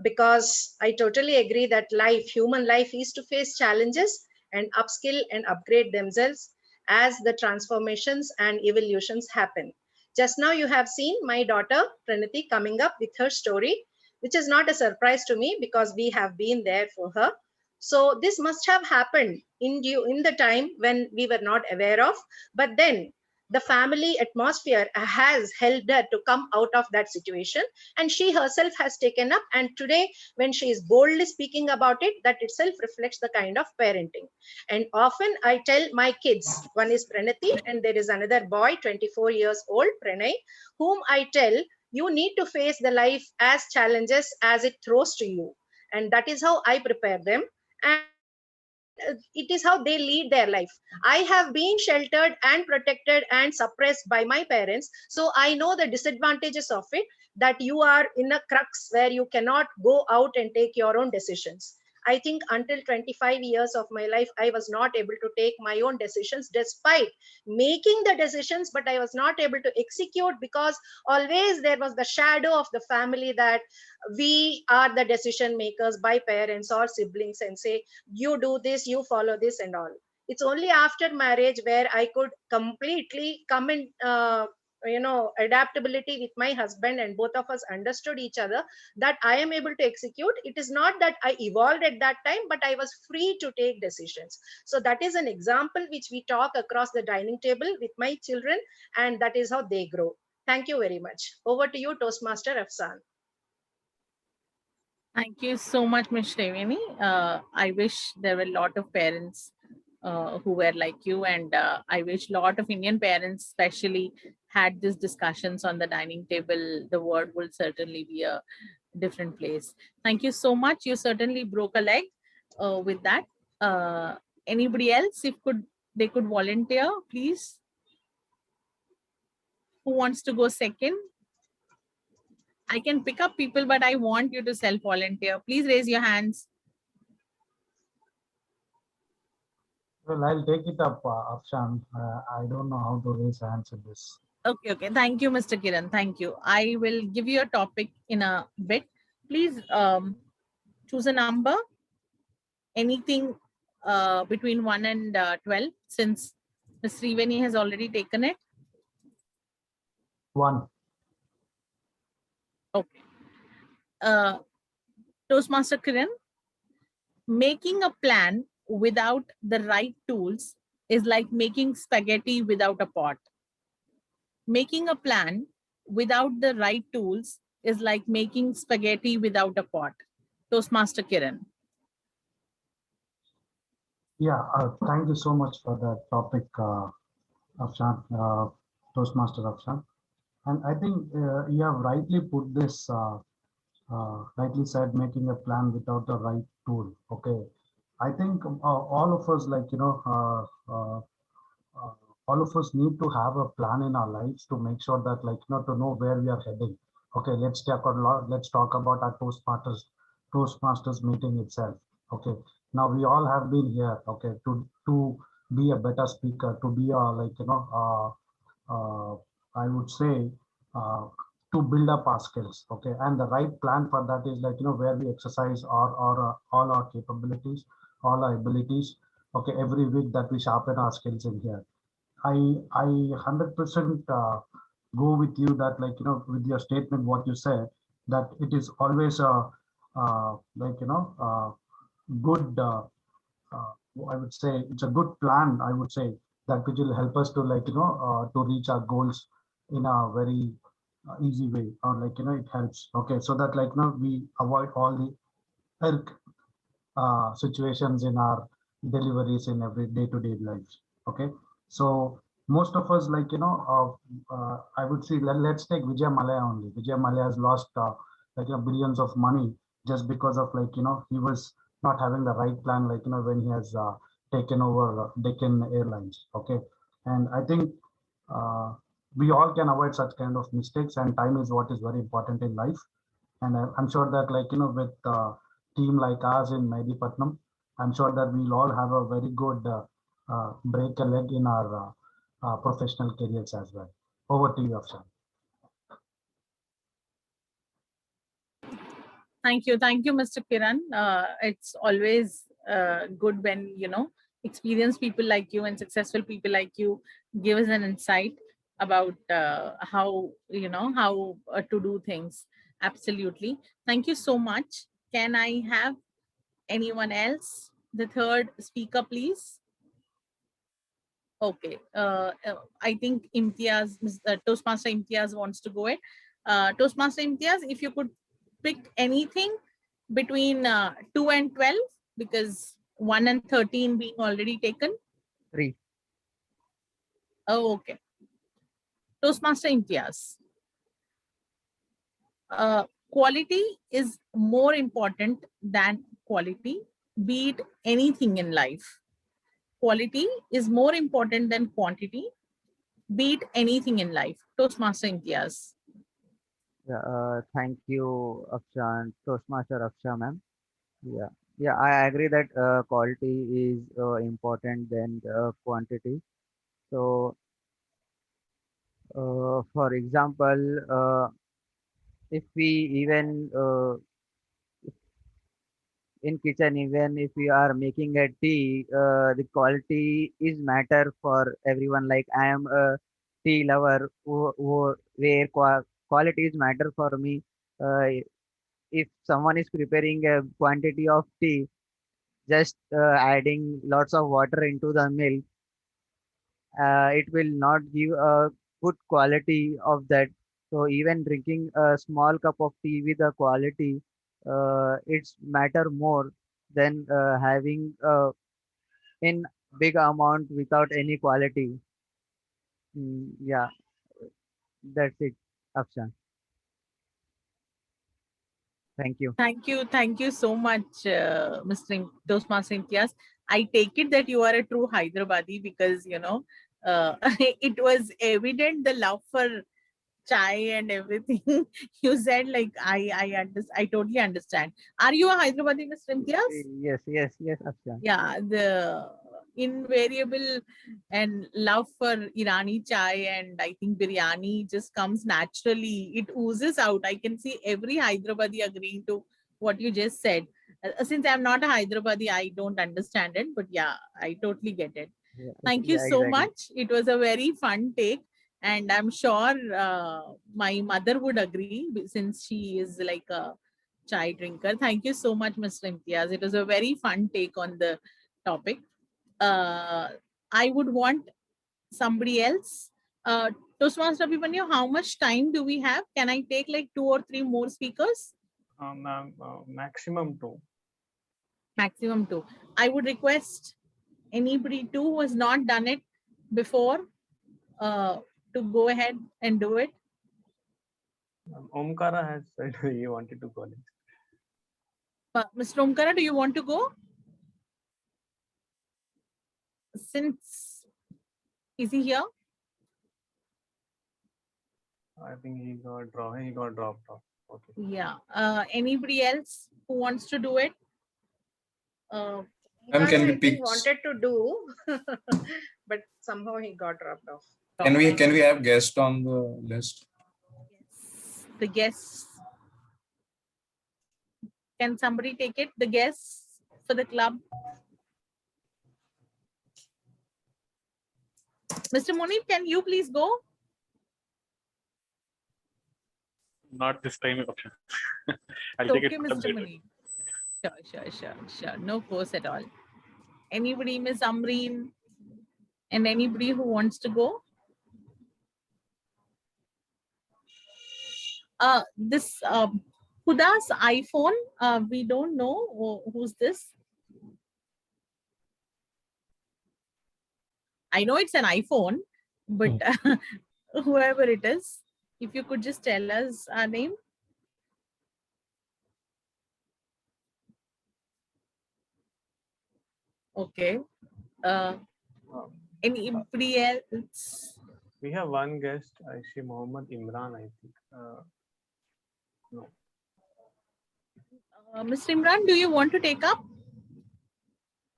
because I totally agree that human life is to face challenges and upskill and upgrade themselves as the transformations and evolutions happen. Just now you have seen my daughter Pranati coming up with her story, which is not a surprise to me because we have been there for her. So this must have happened in the time when we were not aware of, but then the family atmosphere has helped her to come out of that situation, and she herself has taken up, and today when she is boldly speaking about it, that itself reflects the kind of parenting. And often I tell my kids, one is Pranati and there is another boy 24 years old, Pranay, whom I tell, you need to face the life as challenges as it throws to you, and that is how I prepare them, and it is how they lead their life. I have been sheltered and protected and suppressed by my parents, so I know the disadvantages of it, that you are in a crux where you cannot go out and take your own decisions. I think until 25 years of my life, I was not able to take my own decisions despite making the decisions, but I was not able to execute because always there was the shadow of the family that we are the decision makers by parents or siblings and say, you do this, you follow this and all. It's only after marriage where I could completely come in, adaptability with my husband, and both of us understood each other, that I am able to execute. It is not that I evolved at that time, but I was free to take decisions. So that is an example which we talk across the dining table with my children, and that is how they grow. Thank you very much. Over to you, Toastmaster Afsan. Thank you so much, Ms. Shrevani. I wish there were a lot of parents who were like you, and I wish a lot of Indian parents especially had these discussions on the dining table. The world will certainly be a different place. Thank you so much. You certainly broke a leg with that. Anybody else, if they could volunteer, please? Who wants to go second? I can pick up people, but I want you to self-volunteer. Please raise your hands. Well, I'll take it up, Afshan. I don't know how to raise hands in this. Okay. Thank you, Mr. Kiran. Thank you. I will give you a topic in a bit. Please choose a number. Anything between 1 and 12, since Ms. Sriveni has already taken it. 1. Okay. Toastmaster Kiran, making a plan without the right tools is like making spaghetti without a pot. Making a plan without the right tools is like making spaghetti without a pot. Toastmaster Kiran. Yeah, thank you so much for that topic, Afshan, Toastmaster Afshan. And I think you have rightly put this, rightly said, making a plan without the right tool. Okay. I think all of us, all of us need to have a plan in our lives to make sure that, to know where we are heading. Okay, let's talk about our Toastmasters meeting itself. Okay, now we all have been here. Okay, to be a better speaker, to be I would say to build up our skills. Okay, and the right plan for that is where we exercise all our capabilities, all our abilities. Okay, every week that we sharpen our skills in here. I 100% go with you that with your statement, what you said, that it is always a good I would say it's a good plan, I would say, that which will help us to to reach our goals in a very easy way, or it helps. Okay, so that we avoid all the situations in our deliveries in every day-to-day lives. Okay, so most of us I would say, let's take Vijay Mallya only. Vijay Mallya has lost billions of money just because of he was not having the right plan when he has taken over Deccan Airlines. Okay, and I think we all can avoid such kind of mistakes, and time is what is very important in life. And I'm sure that with team like ours in Medipatnam, I'm sure that we'll all have a very good break a leg in our professional careers as well. Over to you, Afshan. Thank you, Mr. Kiran. It's always good when experienced people like you and successful people like you give us an insight about how to do things. Absolutely. Thank you so much. Can I have anyone else? The third speaker, please. Okay. I think Toastmaster Imtiaz wants to go ahead. Toastmaster Imtiaz, if you could pick anything between 2 and 12, because 1 and 13 being already taken. 3. Oh, okay. Toastmaster Imtiaz. Quality is more important than quality, be it anything in life. Quality is more important than quantity, be it anything in life. Toastmaster Imtiaz. Yeah, thank you, Aksha and Toastmaster Aksha, ma'am. Yeah, I agree that quality is important than quantity. So, for example, if we even in kitchen, even if we are making a tea, the quality is matter for everyone. Like I am a tea lover, where quality is matter for me. If someone is preparing a quantity of tea, just adding lots of water into the milk, it will not give a good quality of that. So even drinking a small cup of tea with a quality, it's matter more than having in big amount without any quality. Yeah, that's it, Akshan. Thank you. Thank you so much, Toastmaster Imtiaz. I take it that you are a true Hyderabadi because it was evident the love for chai and everything. You said like I totally understand. Are you a Hyderabadi, Mr. Imtiaz? Yes, Akshan. Yeah, the invariable and love for Irani chai and I think biryani just comes naturally. It oozes out. I can see every Hyderabadi agreeing to what you just said. Since I'm not a Hyderabadi, I don't understand it, but yeah, I totally get it. Thank you Yeah, so exactly. much. It was a very fun take, and I'm sure my mother would agree since she is like a chai drinker. Thank you so much, Mr. Imtiaz. It was a very fun take on the topic. I would want somebody else. Toastmaster Abhimanyu, how much time do we have? Can I take like 2 or 3 more speakers? Ma'am, maximum 2. Maximum 2. I would request anybody too who has not done it before to go ahead and do it. Omkara has said he wanted to call it. Mr. Omkara, do you want to go? Since, is he here? I think he got dropped off. Okay. Yeah. Anybody else who wants to do it? Omkara, can we I think pick? wanted to do, but somehow he got dropped off. Can we have guest on the list? Yes. The guests. Can somebody take it? The guests for the club. Mr. Munib, can you please go? Not this time, Akshan. I'll It's take okay, it. Mr. Munib. Sure. No force at all. Anybody, Miss Amreen, and anybody who wants to go? This Huda's iPhone, we don't know who's this. I know it's an iPhone, but whoever it is, if you could just tell us our name. Okay. Anybody else? We have one guest, I see Mohammed Imran, I think. No. Mr. Imran, do you want to take up?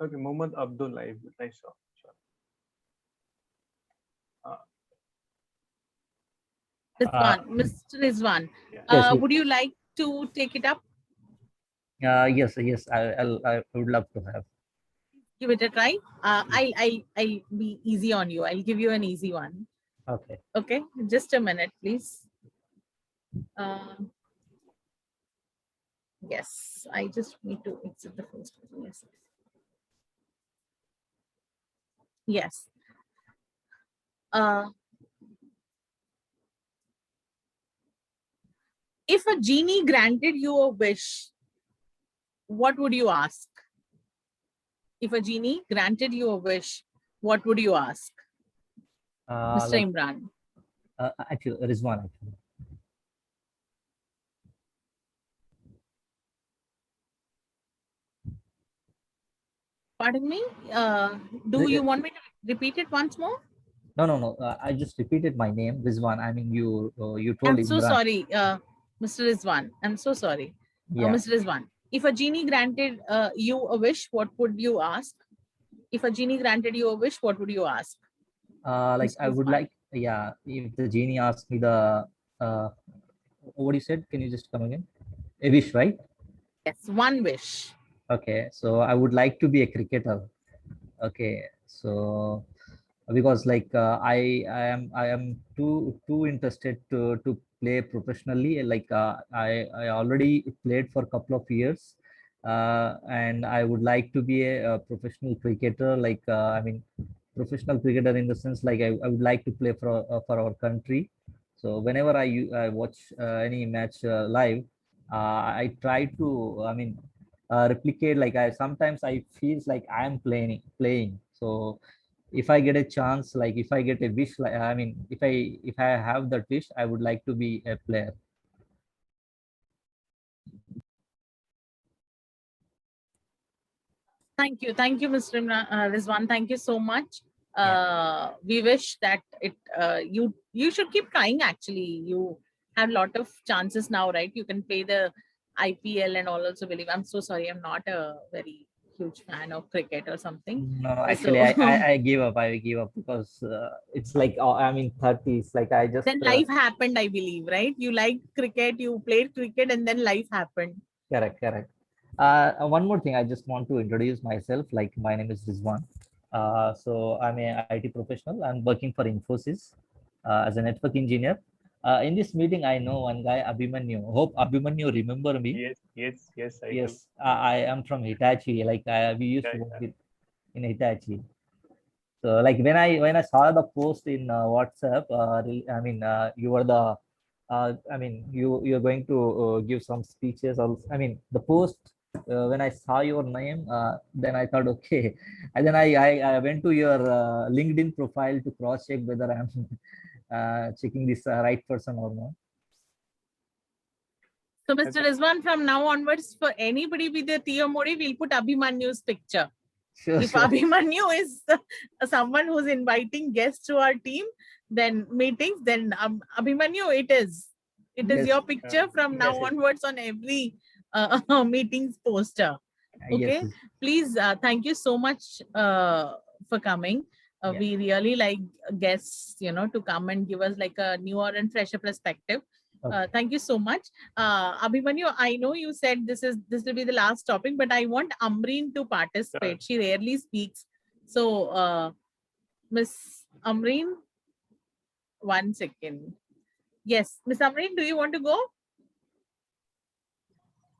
Okay, Mohammed Abdul, I saw. Rizwan, Mr. Rizwan, Yes, would you like to take it up? yes. I would love to have. Give it a try. I'll be easy on you. I'll give you an easy one. Okay. Okay, just a minute, please. Yes, I just need to exit the first one. Yes. If a genie granted you a wish, what would you ask? If a genie granted you a wish, what would you ask? Mr. Like, Imran. actually, Rizwan, actually. Pardon me? Do you want me to repeat it once more? No. I just repeated my name, Rizwan. I mean, you told I'm so Imran. sorry, Mr. Rizwan. I'm so sorry. Yeah. Mr. Rizwan, if a genie granted you a wish, what would you ask? If a genie granted you a wish, what would you ask? Like Mr. I would Rizwan. like, yeah, if the genie asked me the, what you said, can you just come again? A wish, right? Yes, one wish. Okay, so I would like to be a cricketer. Okay, so because like I am too interested to play professionally. Like I already played for a couple of years, and I would like to be a professional cricketer. Like I mean, professional cricketer in the sense like I would like to play for our country. So whenever I watch any match live, I try to replicate. Like I sometimes I feels like I am playing. So if I get a chance, like if I get a wish, like I mean, if I have that wish, I would like to be a player. Thank you, Mr. Rizwan. Thank you so much. We wish that you should keep trying. Actually, you have a lot of chances now, right? You can play the IPL and all. Also, believe. I'm so sorry. I'm not a very huge fan of cricket or something. No, actually, I give up. I give up because it's like I'm in 30s. Like I just then life happened, I believe, right? You liked cricket, you played cricket, and then life happened. Correct. One more thing, I just want to introduce myself. Like my name is Rizwan. So I'm a IT professional. I'm working for Infosys as a network engineer. In this meeting, I know one guy, Abhimanyu. Hope Abhimanyu remember me. Yes. I do. Yes, I am from Hitachi. Like we used to work with in Hitachi. So like when I saw the post in WhatsApp, I mean you were the I mean you're going to give some speeches. Also, I mean the post when I saw your name, then I thought okay, and then I went to your LinkedIn profile to cross check whether I'm checking this right person or not. So, Mr. Rizwan, from now onwards, for anybody with the Theo Modi, we'll put Abhimanyu's picture. Sure. Abhimanyu is someone who's inviting guests to our team, then meetings, then Abhimanyu, it is your picture from now onwards on every meetings poster. Okay, Yes. please, thank you so much for coming. We really like guests, to come and give us like a newer and fresher perspective. Thank you so much. Abhimanyu, I know you said this will be the last topic, but I want Amreen to participate. She rarely speaks. So, Miss Amreen, 1 second. Yes, Miss Amreen, do you want to go?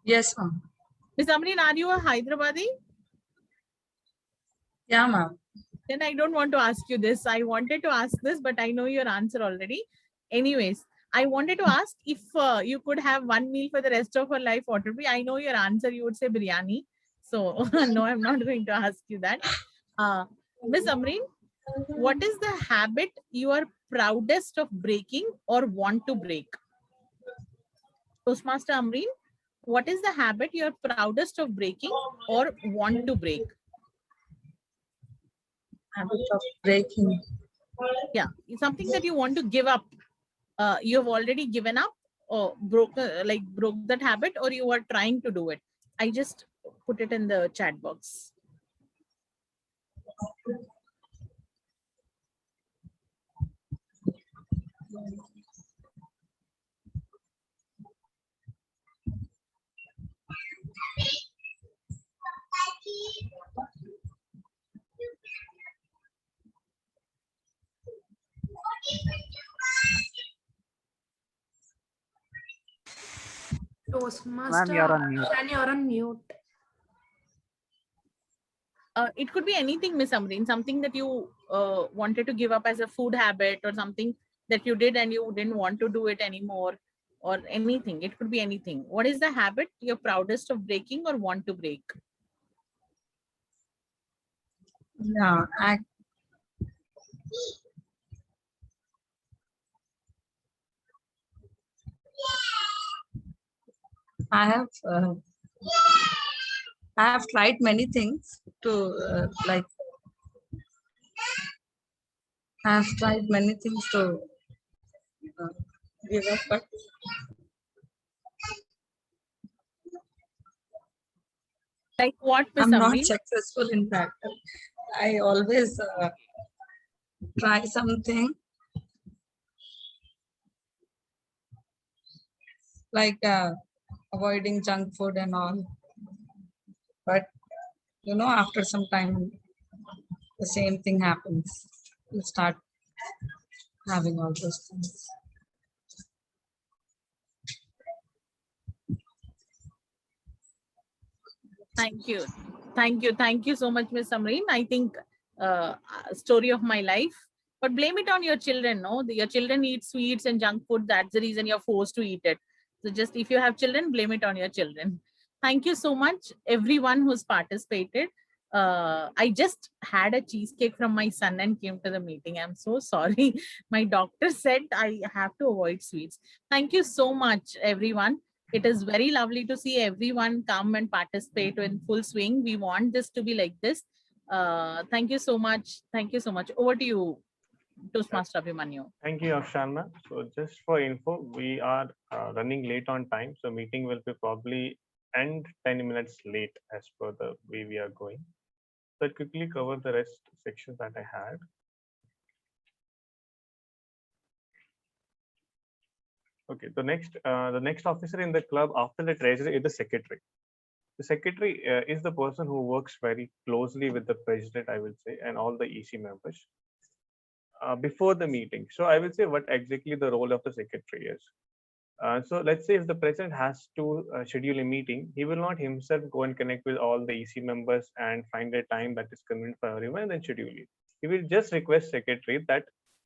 Yes, ma'am. Miss Amreen, are you a Hyderabadi? Yeah, ma'am. Then I don't want to ask you this. I wanted to ask this, but I know your answer already. Anyways, I wanted to ask if you could have one meal for the rest of your life, what would be? I know your answer. You would say biryani. So no, I'm not going to ask you that. Miss Amreen, what is the habit you are proudest of breaking or want to break? Toastmaster Amreen, what is the habit you are proudest of breaking or want to break? Habit of breaking. Yeah, something that you want to give up. You have already given up or broke that habit, or you are trying to do it. I just put it in the chat box. Toastmaster, you're on mute. Shani, you're on mute. It could be anything, Miss Amreen, something that you wanted to give up as a food habit, or something that you did and you didn't want to do it anymore, or anything. It could be anything. What is the habit you're proudest of breaking or want to break? Yeah, I have tried many things to I have tried many things to give up, but like what, Miss I'm not Amreen? successful in that. I always try something like avoiding junk food and all, but after some time the same thing happens. You start having all those things. Thank you. Thank you. Thank you so much, Miss Amreen. I think story of my life. But blame it on your children, no? Your children eat sweets and junk food. That's the reason you're forced to eat it. So just if you have children, blame it on your children. Thank you so much, everyone who's participated. I just had a cheesecake from my son and came to the meeting. I'm so sorry. My doctor said I have to avoid sweets. Thank you so much, everyone. It is very lovely to see everyone come and participate in full swing. We want this to be like this. Thank you so much. Thank you so much. Over to you, Toastmaster Abhimanyu. Thank you, Afsharna. So just for info, we are running late on time. So meeting will be probably end 10 minutes late as per the way we are going. So I'll quickly cover the rest sections that I had. Okay, the next officer in the club after the treasurer is the secretary. The secretary is the person who works very closely with the president, I will say, and all the EC members before the meeting. So I will say what exactly the role of the secretary is. So let's say if the president has to schedule a meeting, he will not himself go and connect with all the EC members and find a time that is convenient for everyone and then schedule it. He will just request secretary that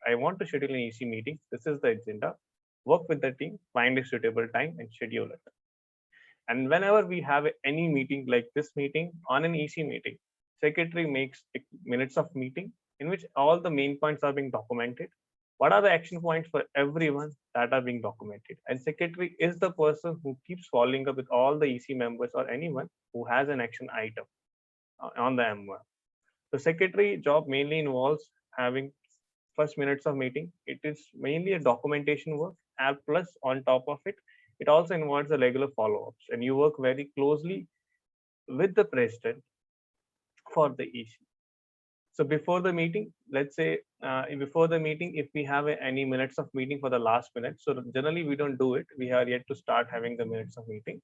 I want to schedule an EC meeting. This is the agenda. Work with the team, find a suitable time and schedule it. And whenever we have any meeting like this meeting on an EC meeting, secretary makes minutes of meeting in which all the main points are being documented. What are the action points for everyone that are being documented? And secretary is the person who keeps following up with all the EC members or anyone who has an action item on the M1. The secretary job mainly involves having first minutes of meeting. It is mainly a documentation work, and plus on top of it, it also involves the regular follow-ups, and you work very closely with the president for the EC. So before the meeting, let's say before the meeting, if we have any minutes of meeting for the last minute, so generally we don't do it. We are yet to start having the minutes of meeting.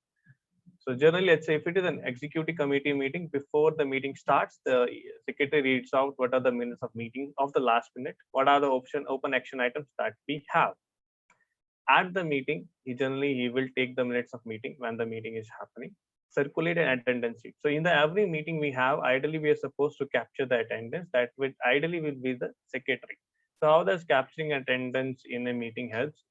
So generally, let's say if it is an executive committee meeting, before the meeting starts, the secretary reads out what are the minutes of meeting of the last minute, what are the open action items that we have. At the meeting, he will take the minutes of meeting when the meeting is happening, circulate an attendance sheet. So in the every meeting we have, ideally we are supposed to capture the attendance. That will ideally will be the secretary. So how does capturing attendance in a meeting helps?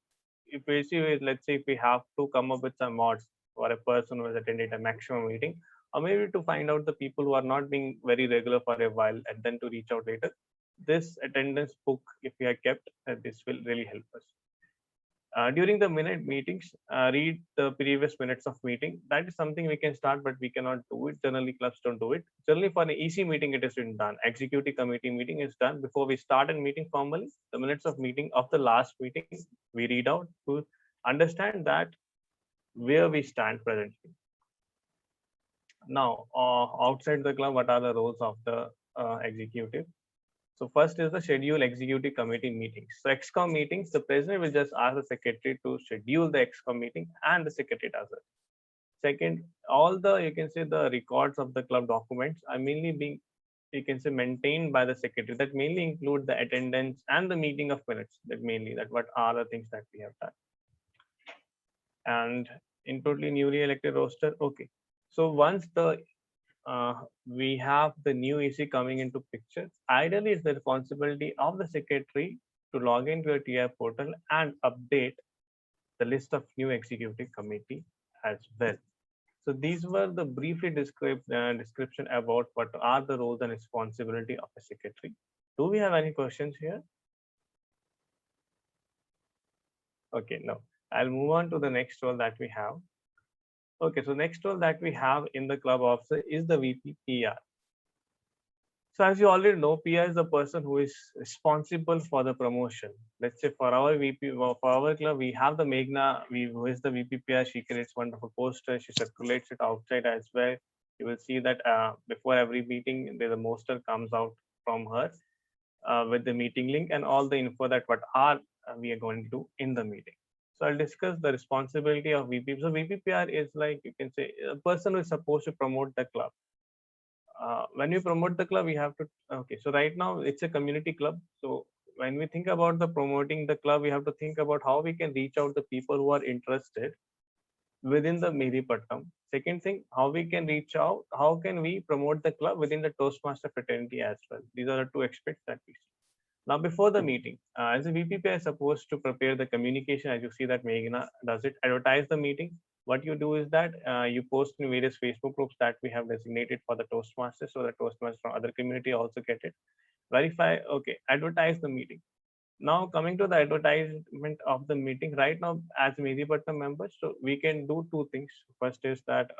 If we see, let's say if we have to come up with some mods for a person who has attended a maximum meeting, or maybe to find out the people who are not being very regular for a while and then to reach out later, this attendance book, if we are kept, this will really help us. During the minute meetings, read the previous minutes of meeting. That is something we can start, but we cannot do it. Generally, clubs don't do it. Generally, for an EC meeting, it is been done. Executive committee meeting is done before we start a meeting formally. The minutes of meeting of the last meeting, we read out to understand that where we stand presently. Now, outside the club, what are the roles of the executive? So first is the schedule executive committee meetings. So ExCom meetings, the president will just ask the secretary to schedule the ExCom meeting and the secretary does it. Second, all the, you can say the records of the club documents are mainly being, you can say, maintained by the secretary. That mainly include the attendance and the meeting of minutes. That mainly that what are the things that we have done. And in totally newly elected roster, okay. So once the we have the new EC coming into picture. Ideally, it's the responsibility of the secretary to log into a TI portal and update the list of new executive committee as well. So these were the briefly description about what are the roles and responsibility of a secretary. Do we have any questions here? Okay, no. I'll move on to the next role that we have. Okay, so next role that we have in the club officer is the VP PR. So as you already know, PR is the person who is responsible for the promotion. Let's say for our VP, for our club, we have the Meghna, who is the VP PR. She creates wonderful posters. She circulates it outside as well. You will see that before every meeting, the poster comes out from her with the meeting link and all the info that what are we are going to do in the meeting. So I'll discuss the responsibility of VP. So VP PR is like, you can say, a person who is supposed to promote the club. When we promote the club, we have to, okay, so right now it's a community club. So when we think about the promoting the club, we have to think about how we can reach out the people who are interested within the Mehdipatnam. Second thing, how we can reach out, how can we promote the club within the Toastmaster fraternity as well. These are the two aspects that we see. Now, before the meeting, as a VPP is supposed to prepare the communication, as you see that Meghna does it, advertise the meeting. What you do is that you post in various Facebook groups that we have designated for the Toastmasters, so the Toastmasters from other community also get it. Verify, okay, advertise the meeting. Now coming to the advertisement of the meeting, right now as Mehdipatnam members, so we can do two things. First is that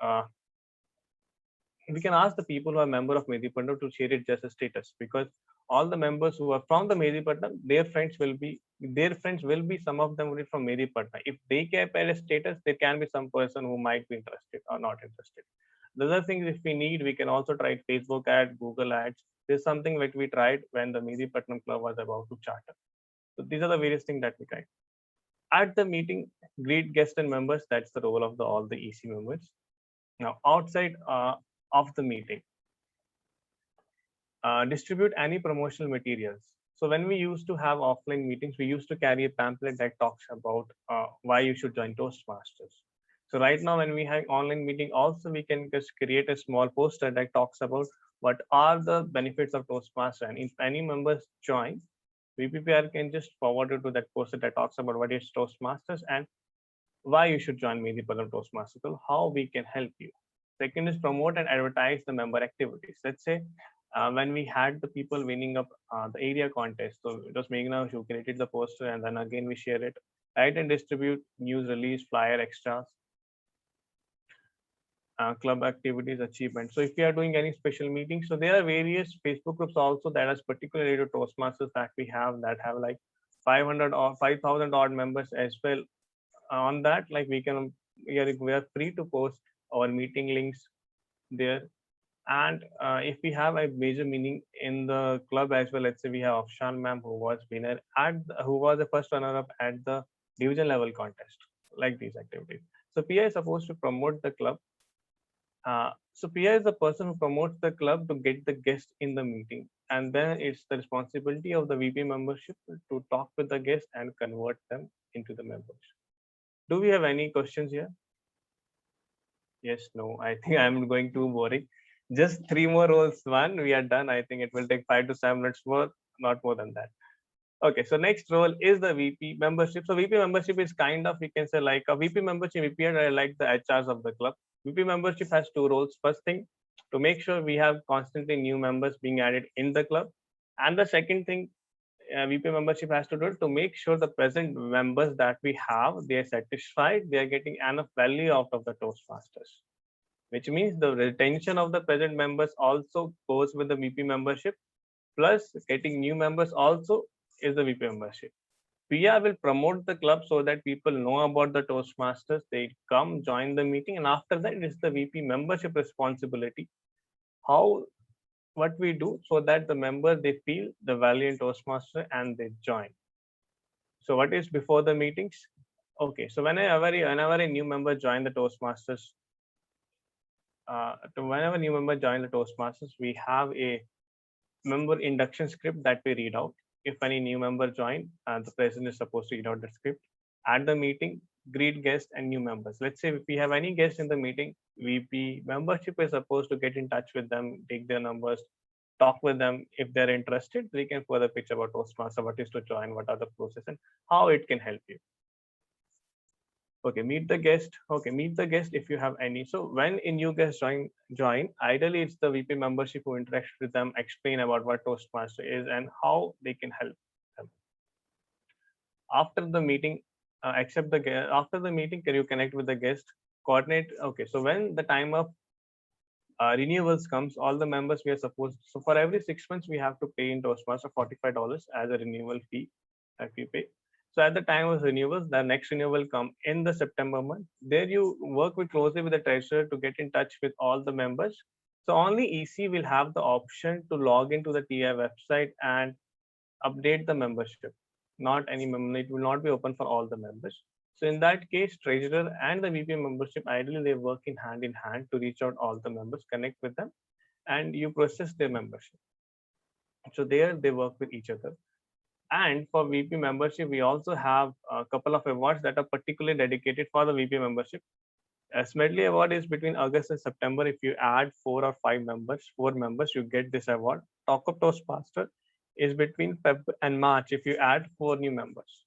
we can ask the people who are member of Mehdipatnam to share it just a status, because all the members who are from the Mehdipatnam, their friends will be some of them will be from Mehdipatnam. If they keep a status, there can be some person who might be interested or not interested. The other thing, if we need, we can also try Facebook ads, Google ads. There's something that we tried when the Mehdipatnam club was about to charter. So these are the various things that we tried. At the meeting, greet guests and members. That's the role of all the EC members. Now outside of the meeting, distribute any promotional materials. So when we used to have offline meetings, we used to carry a pamphlet that talks about why you should join Toastmasters. So right now when we have online meeting, also we can just create a small poster that talks about what are the benefits of Toastmaster. And if any members join, VPPR can just forward it to that poster that talks about what is Toastmasters and why you should join Mehdipatnam Toastmasters, so how we can help you. Second is promote and advertise the member activities. Let's say when we had the people winning up the area contest, so it was Meghna who created the poster, and then again we share it, write and distribute news release, flyer, extras, club activities, achievements. So if we are doing any special meetings, so there are various Facebook groups also that are particularly to Toastmasters that we have that have like 500 or 5,000 odd members as well. On that, like we are free to post our meeting links there. And if we have a major meeting in the club as well, let's say we have Afshan ma'am who was winner who was the first runner-up at the division level contest, like these activities. So PI is supposed to promote the club. So PI is the person who promotes the club to get the guests in the meeting, and then it's the responsibility of the VP membership to talk with the guests and convert them into the members. Do we have any questions here? Yes, no, I think I'm going too boring. Just 3 more roles, we are done. I think it will take 5 to 7 minutes more, not more than that. Okay, so next role is the VP membership. So VP membership is kind of, we can say like a VP membership, VP are like the HRs of the club. VP membership has 2 roles. First thing, to make sure we have constantly new members being added in the club. And the second thing, VP membership has to do to make sure the present members that we have, they are satisfied, they are getting enough value out of the Toastmasters, which means the retention of the present members also goes with the VP membership, plus getting new members also is the VP membership. PR will promote the club so that people know about the Toastmasters, they come join the meeting, and after that it is the VP membership responsibility what we do so that the members, they feel the value in Toastmaster and they join. So what is before the meetings? Okay, so whenever a new member join the Toastmasters, we have a member induction script that we read out. If any new member join, the president is supposed to read out the script. At the meeting, greet guests and new members. Let's say if we have any guest in the meeting, VP membership is supposed to get in touch with them, take their numbers, talk with them. If they're interested, they can further pitch about Toastmaster, what is to join, what are the process, and how it can help you. Okay, meet the guest. Okay, meet the guest if you have any. So when a new guest join, ideally it's the VP membership who interacts with them, explain about what Toastmaster is and how they can help them. After the meeting, after the meeting, can you connect with the guest, coordinate? Okay, so when the time of renewals comes, all the members we are supposed, so for every 6 months we have to pay in Toastmaster $45 as a renewal fee that we pay. So at the time of renewals, the next renewal will come in the September month. There you work closely with the treasurer to get in touch with all the members. So only EC will have the option to log into the TI website and update the membership. Not any member, it will not be open for all the members. So in that case, treasurer and the VP membership, ideally they work in hand to reach out all the members, connect with them, and you process their membership. So there they work with each other. And for VP membership, we also have a couple of awards that are particularly dedicated for the VP membership. A Smedley Award is between August and September. If you add 4 or 5 members, 4 members, you get this award. Talk of Toastmaster is between Feb and March. If you add 4 new members,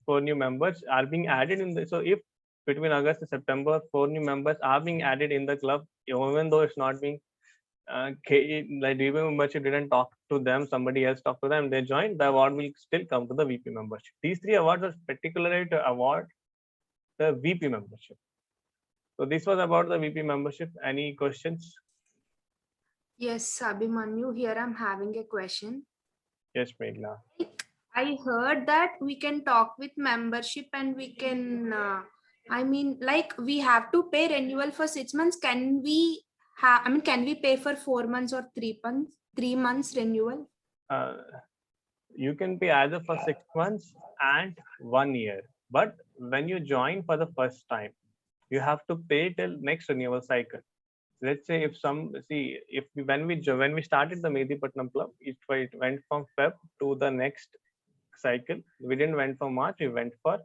4 new members are being added in the. So if between August and September, 4 new members are being added in the club, even though it's not being like VP membership didn't talk to them, somebody else talked to them, they joined, the award will still come to the VP membership. These 3 awards are particularly to award the VP membership. So this was about the VP membership. Any questions? Yes, Abhimanyu, here I'm having a question. Yes, Meghna. I heard that we can talk with membership and we can, I mean, like we have to pay renewal for 6 months. Can we can we pay for 4 months or 3 months? 3 months renewal? You can pay either for 6 months and 1 year. But when you join for the first time, you have to pay till next renewal cycle. Let's say if when we started the Medipatnam club, it went from Feb to the next cycle. We didn't went for March, we went for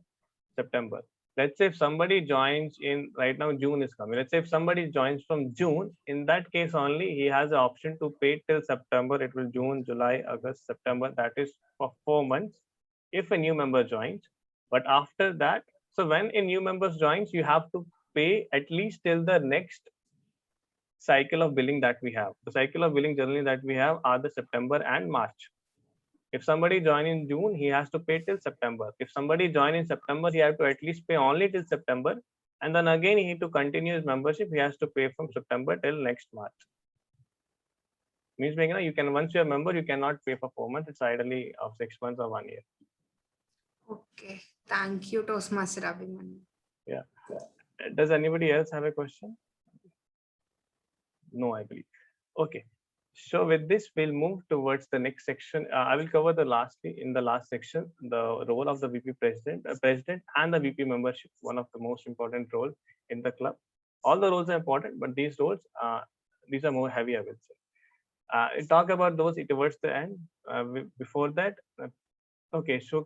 September. Let's say if somebody joins in, right now June is coming. Let's say if somebody joins from June, in that case only he has the option to pay till September. It will June, July, August, September. That is for 4 months if a new member joins. But after that, so when a new member joins, you have to pay at least till the next cycle of billing that we have. The cycle of billing generally that we have are the September and March. If somebody join in June, he has to pay till September. If somebody join in September, he has to at least pay only till September. And then again, he need to continue his membership. He has to pay from September till next March. Means, you can, once you're a member, you cannot pay for 4 months. It's ideally of 6 months or 1 year. Okay. Thank you, Toastmaster Abhimanyu. Yeah. Does anybody else have a question? No, I believe. Okay. So with this, we'll move towards the next section. I will cover in the last section, the role of the VP president and the VP membership, one of the most important roles in the club. All the roles are important, but these roles, these are more heavy, I will say. I'll talk about those towards the end. Before that, okay, so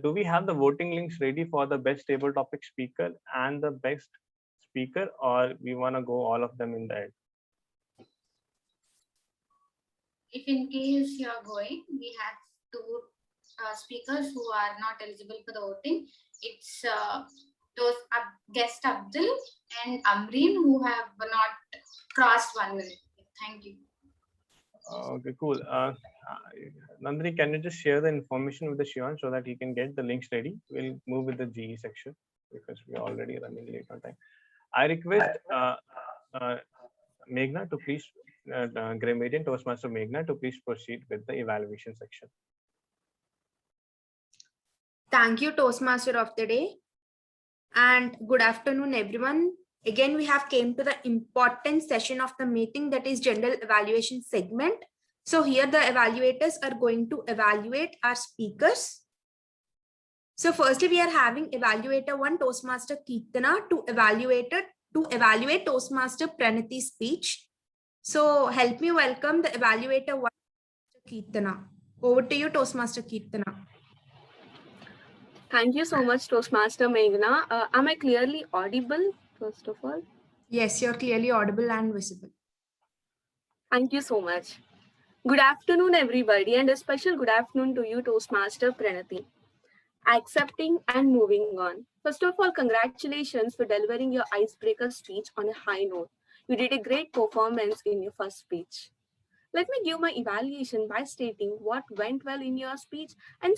do we have the voting links ready for the best table topic speaker and the best speaker, or we want to go all of them in the end? If in case you are going, we have 2 speakers who are not eligible for the voting. It's those guest Abdul and Amreen who have not crossed 1 minute. Thank you. Okay, cool. Nandini, can you just share the information with the Shivan so that he can get the links ready? We'll move with the GE section because we're already running late on time. I request Meghna to please, Grammarian Toastmaster Meghna to please proceed with the evaluation section. Thank you, Toastmaster of the day. And good afternoon, everyone. Again, we have came to the important session of the meeting, that is general evaluation segment. So here the evaluators are going to evaluate our speakers. So firstly, we are having evaluator 1, Toastmaster Keertana, to evaluate Toastmaster Praniti's speech. So help me welcome the evaluator 1, Keertana. Over to you, Toastmaster Keertana. Thank you so much, Toastmaster Meghna. Am I clearly audible, first of all? Yes, you're clearly audible and visible. Thank you so much. Good afternoon, everybody, and a special good afternoon to you, Toastmaster Pranati. Accepting and moving on. First of all, congratulations for delivering your icebreaker speech on a high note. You did a great performance in your first speech. Let me give my evaluation by stating what went well in your speech and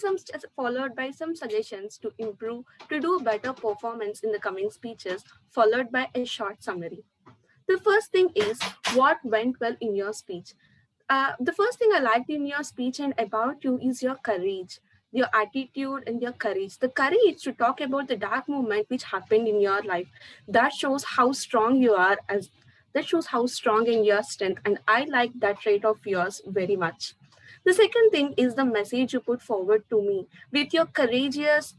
followed by some suggestions to improve to do better performance in the coming speeches, followed by a short summary. The first thing is what went well in your speech. The first thing I liked in your speech and about you is your courage, your attitude and your courage. The courage to talk about the dark moment which happened in your life. That shows how strong you are that shows how strong in your strength. And I like that trait of yours very much. The second thing is the message you put forward to me. With your courageous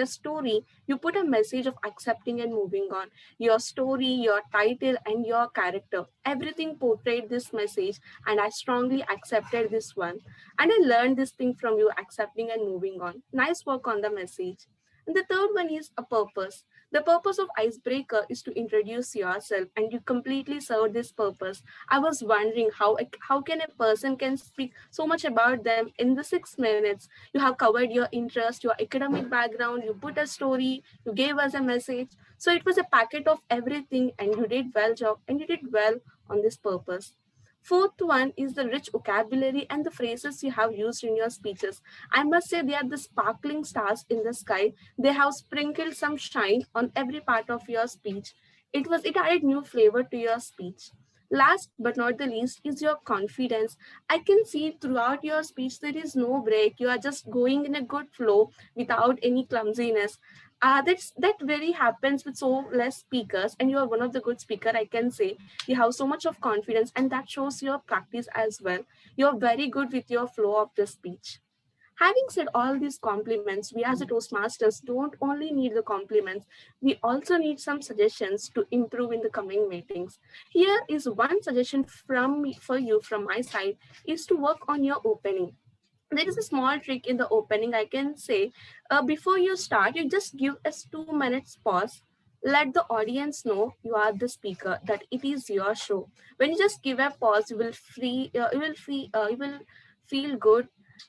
story, you put a message of accepting and moving on. Your story, your title, and your character, everything portrayed this message, and I strongly accepted this one. And I learned this thing from you, accepting and moving on. Nice work on the message. And the third one is a purpose. The purpose of Icebreaker is to introduce yourself, and you completely served this purpose. I was wondering how can a person can speak so much about them in the 6 minutes. You have covered your interest, your academic background, you put a story, you gave us a message. So it was a packet of everything, and you did well on this purpose. Fourth one is the rich vocabulary and the phrases you have used in your speeches. I must say they are the sparkling stars in the sky. They have sprinkled some shine on every part of your speech. It added new flavor to your speech. Last but not the least is your confidence. I can see throughout your speech there is no break. You are just going in a good flow without any clumsiness. That very happens with so less speakers, and you are one of the good speaker. I can say you have so much of confidence, and that shows your practice as well. You're very good with your flow of the speech. Having said all these compliments, we as a Toastmasters don't only need the compliments, we also need some suggestions to improve in the coming meetings. Here is one suggestion for you from my side is to work on your opening. There is a small trick in the opening. I can say before you start, you just give us 2 minutes pause. Let the audience know you are the speaker, that it is your show. When you just give a pause, you will feel good,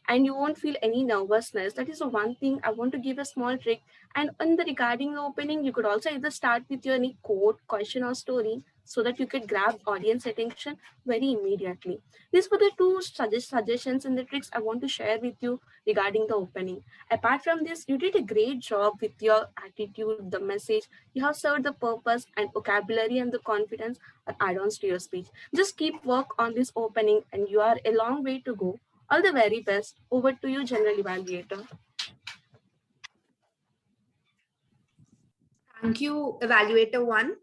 and you won't feel any nervousness. That is the one thing I want to give a small trick. And on the regarding the opening, you could also either start with your any quote, question, or story, so that you could grab audience attention very immediately. These were the two suggestions and the tricks I want to share with you regarding the opening. Apart from this, you did a great job with your attitude, the message. You have served the purpose, and vocabulary and the confidence are add-ons to your speech. Just keep work on this opening, and you are a long way to go. All the very best. Over to you, General Evaluator. Thank you, Evaluator 1.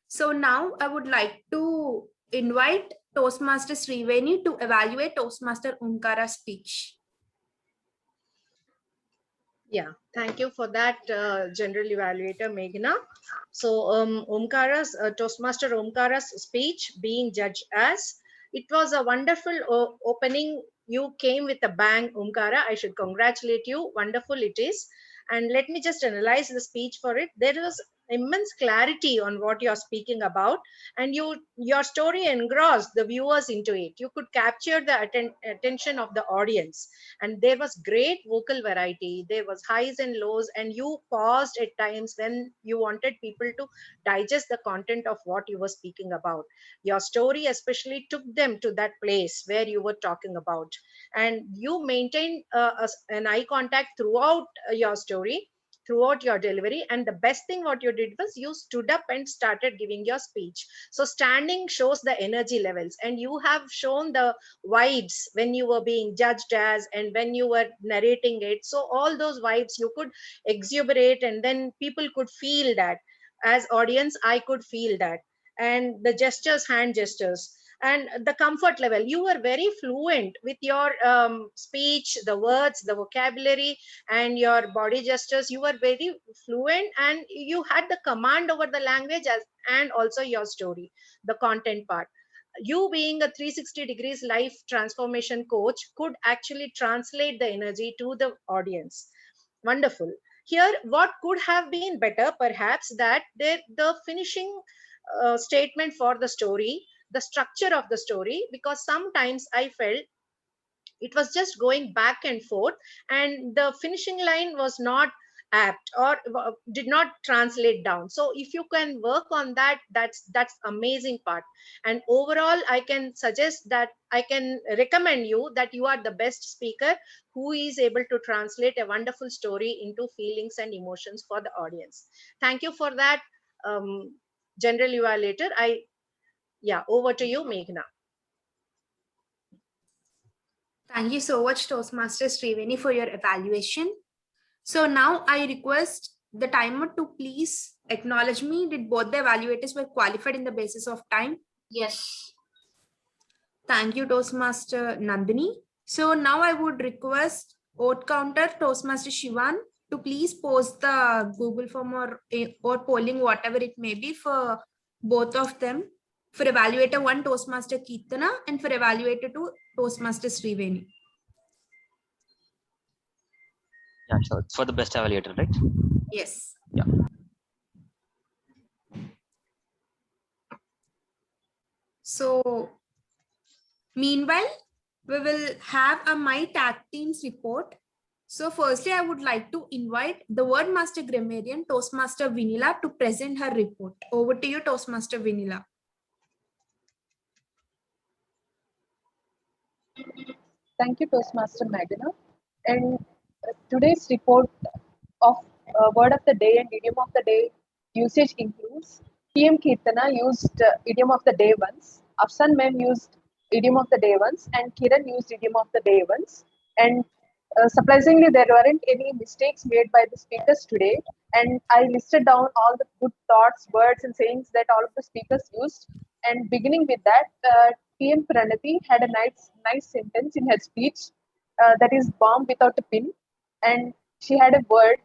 So now I would like to invite Toastmaster Sriveni to evaluate Toastmaster Omkara's speech. Yeah, thank you for that, General Evaluator Meghna. So Toastmaster Omkara's speech being judged as, it was a wonderful opening. You came with a bang, Omkara. I should congratulate you. Wonderful it is. And let me just analyze the speech for it. There was immense clarity on what you're speaking about, and your story engrossed the viewers into it. You could capture the attention of the audience, and there was great vocal variety. There was highs and lows, and you paused at times when you wanted people to digest the content of what you were speaking about. Your story especially took them to that place where you were talking about, and you maintained an eye contact throughout your story, throughout your delivery. And the best thing what you did was you stood up and started giving your speech. So standing shows the energy levels, and you have shown the vibes when you were being judged as and when you were narrating it. So all those vibes you could exuberate, and then people could feel that. As audience, I could feel that. And the gestures, hand gestures, and the comfort level, you were very fluent with your speech, the words, the vocabulary, and your body gestures. You were very fluent, and you had the command over the language and also your story, the content part. You being a 360 degrees life transformation coach could actually translate the energy to the audience. Wonderful. Here, what could have been better, perhaps, that the finishing statement for the story, the structure of the story, because sometimes I felt it was just going back and forth, and the finishing line was not apt or did not translate down. So if you can work on that, that's amazing part. And overall, I can suggest that I can recommend you that you are the best speaker who is able to translate a wonderful story into feelings and emotions for the audience. Thank you for that, general evaluator. Yeah, over to you, Meghna. Thank you so much, Toastmaster Sriveni, for your evaluation. So now I request the timer to please acknowledge me. Did both the evaluators were qualified in the basis of time? Yes. Thank you, Toastmaster Nandini. So now I would request vote counter Toastmaster Shivan to please post the Google form or polling, whatever it may be, for both of them. For evaluator 1, Toastmaster Kirtana, and for evaluator 2, Toastmaster Sriveni. Yeah, sure. It's for the best evaluator, right? Yes. Yeah. So meanwhile, we will have a My Tag Teams report. So firstly, I would like to invite the Wordmaster Grammarian, Toastmaster Vinila, to present her report. Over to you, Toastmaster Vinila. Thank you, Toastmaster Meghna. And today's report of word of the day and idiom of the day usage includes PM Kirtana used idiom of the day once, Afsan Mem used idiom of the day once, and Kiran used idiom of the day once. And surprisingly, there weren't any mistakes made by the speakers today. And I listed down all the good thoughts, words, and sayings that all of the speakers used. And beginning with that, PM Pranati had a nice sentence in her speech that is bomb without a pin. And she had a word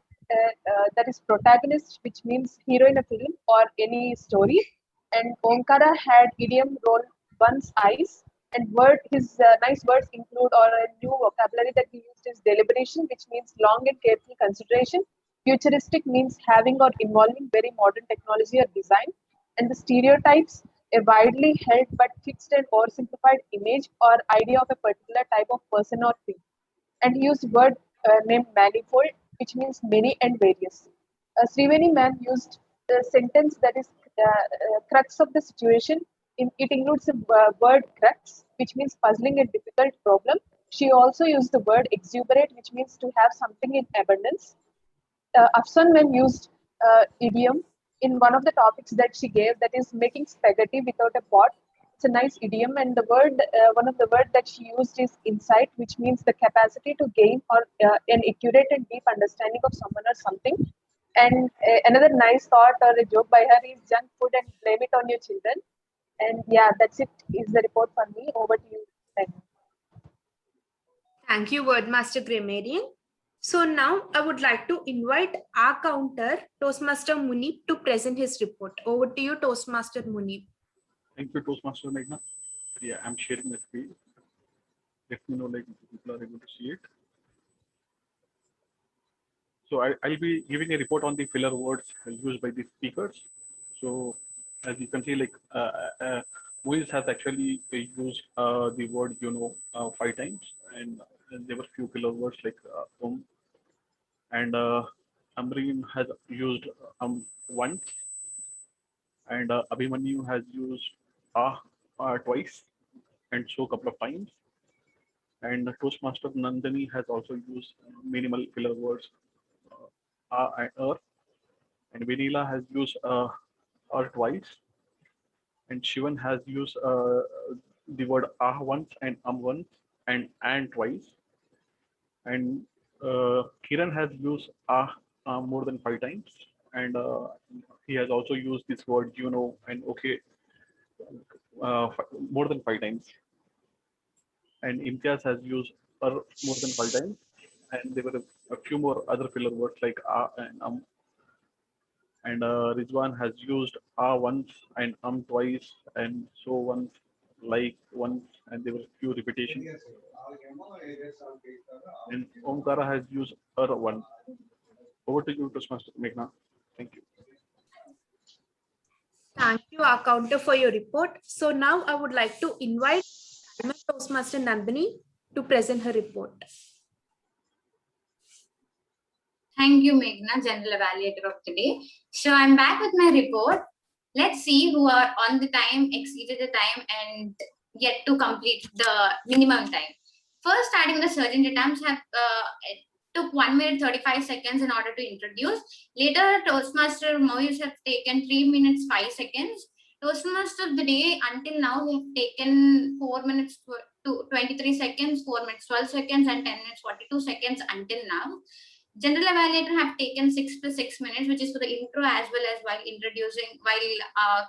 that is protagonist, which means hero in a film or any story. And Omkara had idiom roll one's eyes. And his nice words include, or a new vocabulary that he used is deliberation, which means long and careful consideration. Futuristic means having or involving very modern technology or design. And the stereotypes, a widely held but fixed and oversimplified image or idea of a particular type of person or thing. And he used a word named manifold, which means many and various. Sriveni ma'am used the sentence that is crux of the situation. It includes the word crux, which means puzzling and difficult problem. She also used the word exuberate, which means to have something in abundance. Afsan ma'am used idiom in one of the topics that she gave, that is making spaghetti without a pot. It's a nice idiom, and the word, one of the words that she used is insight, which means the capacity to gain or an accurate and deep understanding of someone or something. And another nice thought or a joke by her is junk food and blame it on your children. And yeah, that's it. Is the report for me. Over to you, Meghna. Thank you, Wordmaster Grammarian. So now I would like to invite our counter, Toastmaster Munib, to present his report. Over to you, Toastmaster Munib. Thank you, Toastmaster Meghna. Yeah, I'm sharing the screen. Let me know like people are able to see it. So I'll be giving a report on the filler words used by the speakers. So as you can see, like Moise has actually used the word 5 times, and there were few filler words like and Amreen has used once, and Abhimanyu has used twice, and so a couple of times. And Toastmaster Nandini has also used minimal filler words and and Vanilla has used twice, and Shivan has used the word once and once and twice, and Kiran has used more than 5 times, and he has also used this word and okay more than 5 times, and Imtiaz has used more than 5 times, and there were a few more other filler words like and Rizwan has used once and twice, and so once, like once, and there were few repetitions. And Omkara has used once. Over to you, Toastmaster Meghna. Thank you. Thank you, Accounter, for your report. So now I would like to invite Toastmaster Nandini to present her report. Thank you, Meghna, General Evaluator of the day. So I'm back with my report. Let's see who are on the time, exceeded the time, and yet to complete the minimum time. First, starting with the surgeon attempts have it took 1 minute 35 seconds in order to introduce. Later, Toastmaster Moise have taken 3 minutes 5 seconds. Toastmaster of the day until now have taken 4 minutes to 23 seconds, 4 minutes 12 seconds, and 10 minutes 42 seconds until now. General Evaluator have taken 6 + 6 minutes, which is for the intro as well as while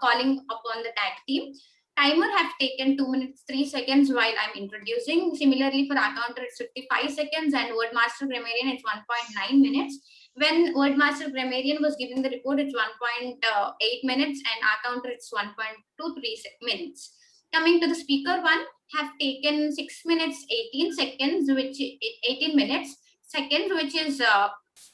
calling upon the tag team. Timer have taken 2 minutes 3 seconds while I'm introducing. Similarly, for Accounter, it's 55 seconds, and Wordmaster Grammarian, it's 1.9 minutes. When Wordmaster Grammarian was giving the report, it's 1.8 minutes, and Accounter, it's 1.23 minutes. Coming to the speaker one, have taken 6 minutes 18 seconds, which 18 minutes seconds, which is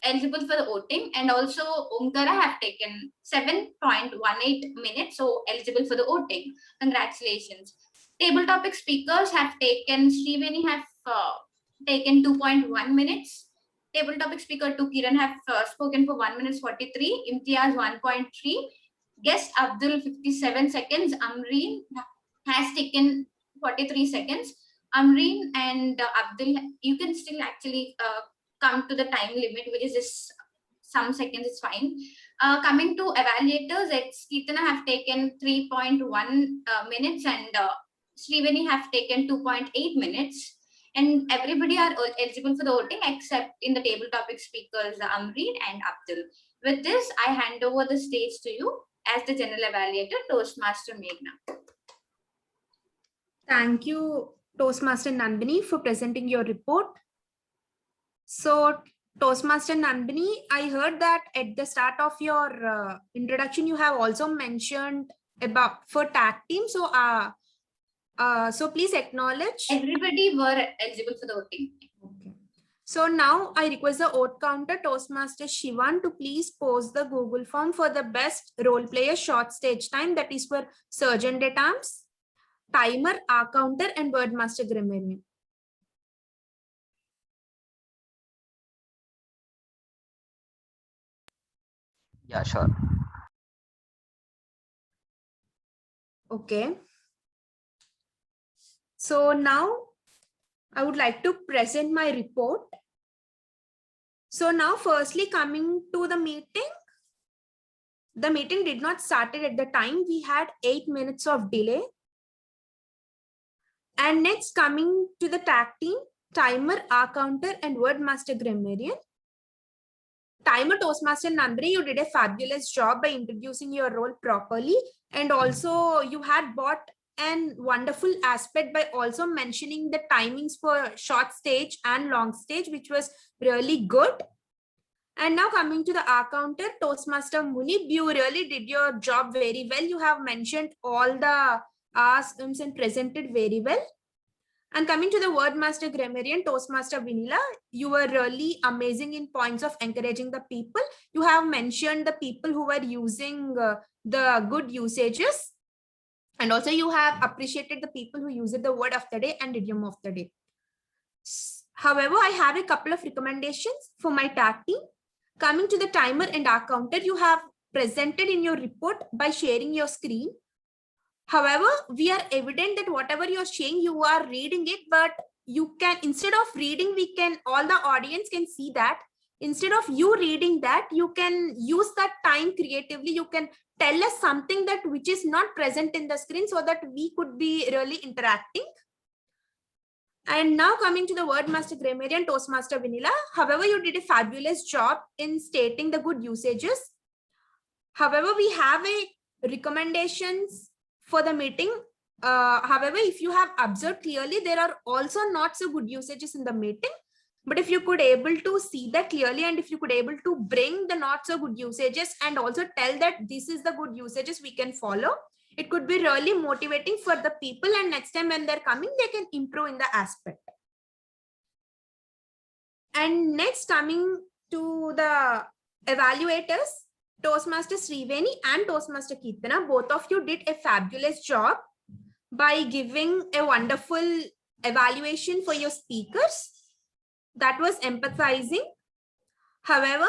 eligible for the voting, and also Omkara have taken 7.18 minutes, so eligible for the voting. Congratulations. Table topic speakers have taken, Sriveni have taken 2.1 minutes. Table topic speaker 2, Kiran, have spoken for 1 minute 43, Imtiaz 1.3, guest Abdul 57 seconds, Amreen has taken 43 seconds. Amreen and Abdul, you can still actually come to the time limit, which is just some seconds, it's fine. Coming to evaluators, it's Kirtana have taken 3.1 minutes, and Sriveni have taken 2.8 minutes. And everybody are eligible for the voting except in the table topic speakers, Amreen and Abdul. With this, I hand over the stage to you as the general evaluator, Toastmaster Meghna. Thank you, Toastmaster Nandini, for presenting your report. So, Toastmaster Nandini, I heard that at the start of your introduction, you have also mentioned about for tag team. So, so please acknowledge. Everybody were eligible for the voting. Okay. So now I request the vote counter, Toastmaster Shivan, to please post the Google form for the best role player short stage time, that is for Surgeon at Arms, Timer, Accounter, and Wordmaster Grammarian. Yeah, sure. Okay. So now I would like to present my report. So now firstly coming to the meeting did not started at the time. We had 8 minutes of delay. And next coming to the tag team, Timer, Accounter, and Wordmaster Grammarian. Timer, Toastmaster Nandini, you did a fabulous job by introducing your role properly. And also you had brought an wonderful aspect by also mentioning the timings for short stage and long stage, which was really good. And now coming to the Accounter, Toastmaster Munib, you really did your job very well. You have mentioned all the asks and presented very well. And coming to the Wordmaster Grammarian, Toastmaster Vinila, you were really amazing in points of encouraging the people. You have mentioned the people who were using the good usages. And also you have appreciated the people who used the word of the day and idiom of the day. However, I have a couple of recommendations for my tag team. Coming to the Timer and Accounter, you have presented in your report by sharing your screen. However, we are evident that whatever you're saying, you are reading it, but you can, instead of reading, all the audience can see that. Instead of you reading that, you can use that time creatively. You can tell us something that which is not present in the screen so that we could be really interacting. And now coming to the Wordmaster Grammarian, Toastmaster Vanilla. However, you did a fabulous job in stating the good usages. However, we have a recommendations for the meeting. However, if you have observed clearly, there are also not so good usages in the meeting. But if you could able to see that clearly, and if you could able to bring the not so good usages and also tell that this is the good usages we can follow, it could be really motivating for the people, and next time when they're coming, they can improve in the aspect. And next, coming to the evaluators, Toastmaster Sriveni and Toastmaster Kirtana. Both of you did a fabulous job by giving a wonderful evaluation for your speakers. That was empathizing. However,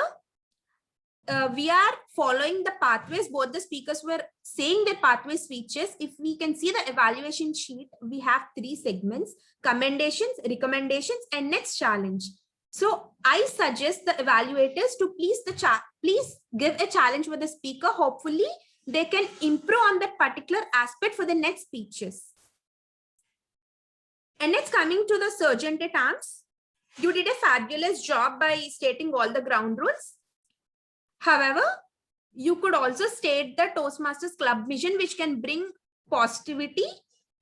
we are following the pathways. Both the speakers were saying their pathway speeches. If we can see the evaluation sheet, we have 3 segments: commendations, recommendations, and next challenge. So I suggest the evaluators to please give a challenge for the speaker. Hopefully they can improve on that particular aspect for the next speeches. And next, coming to the sergeant at arms, you did a fabulous job by stating all the ground rules. However, you could also state the Toastmasters Club mission, which can bring positivity.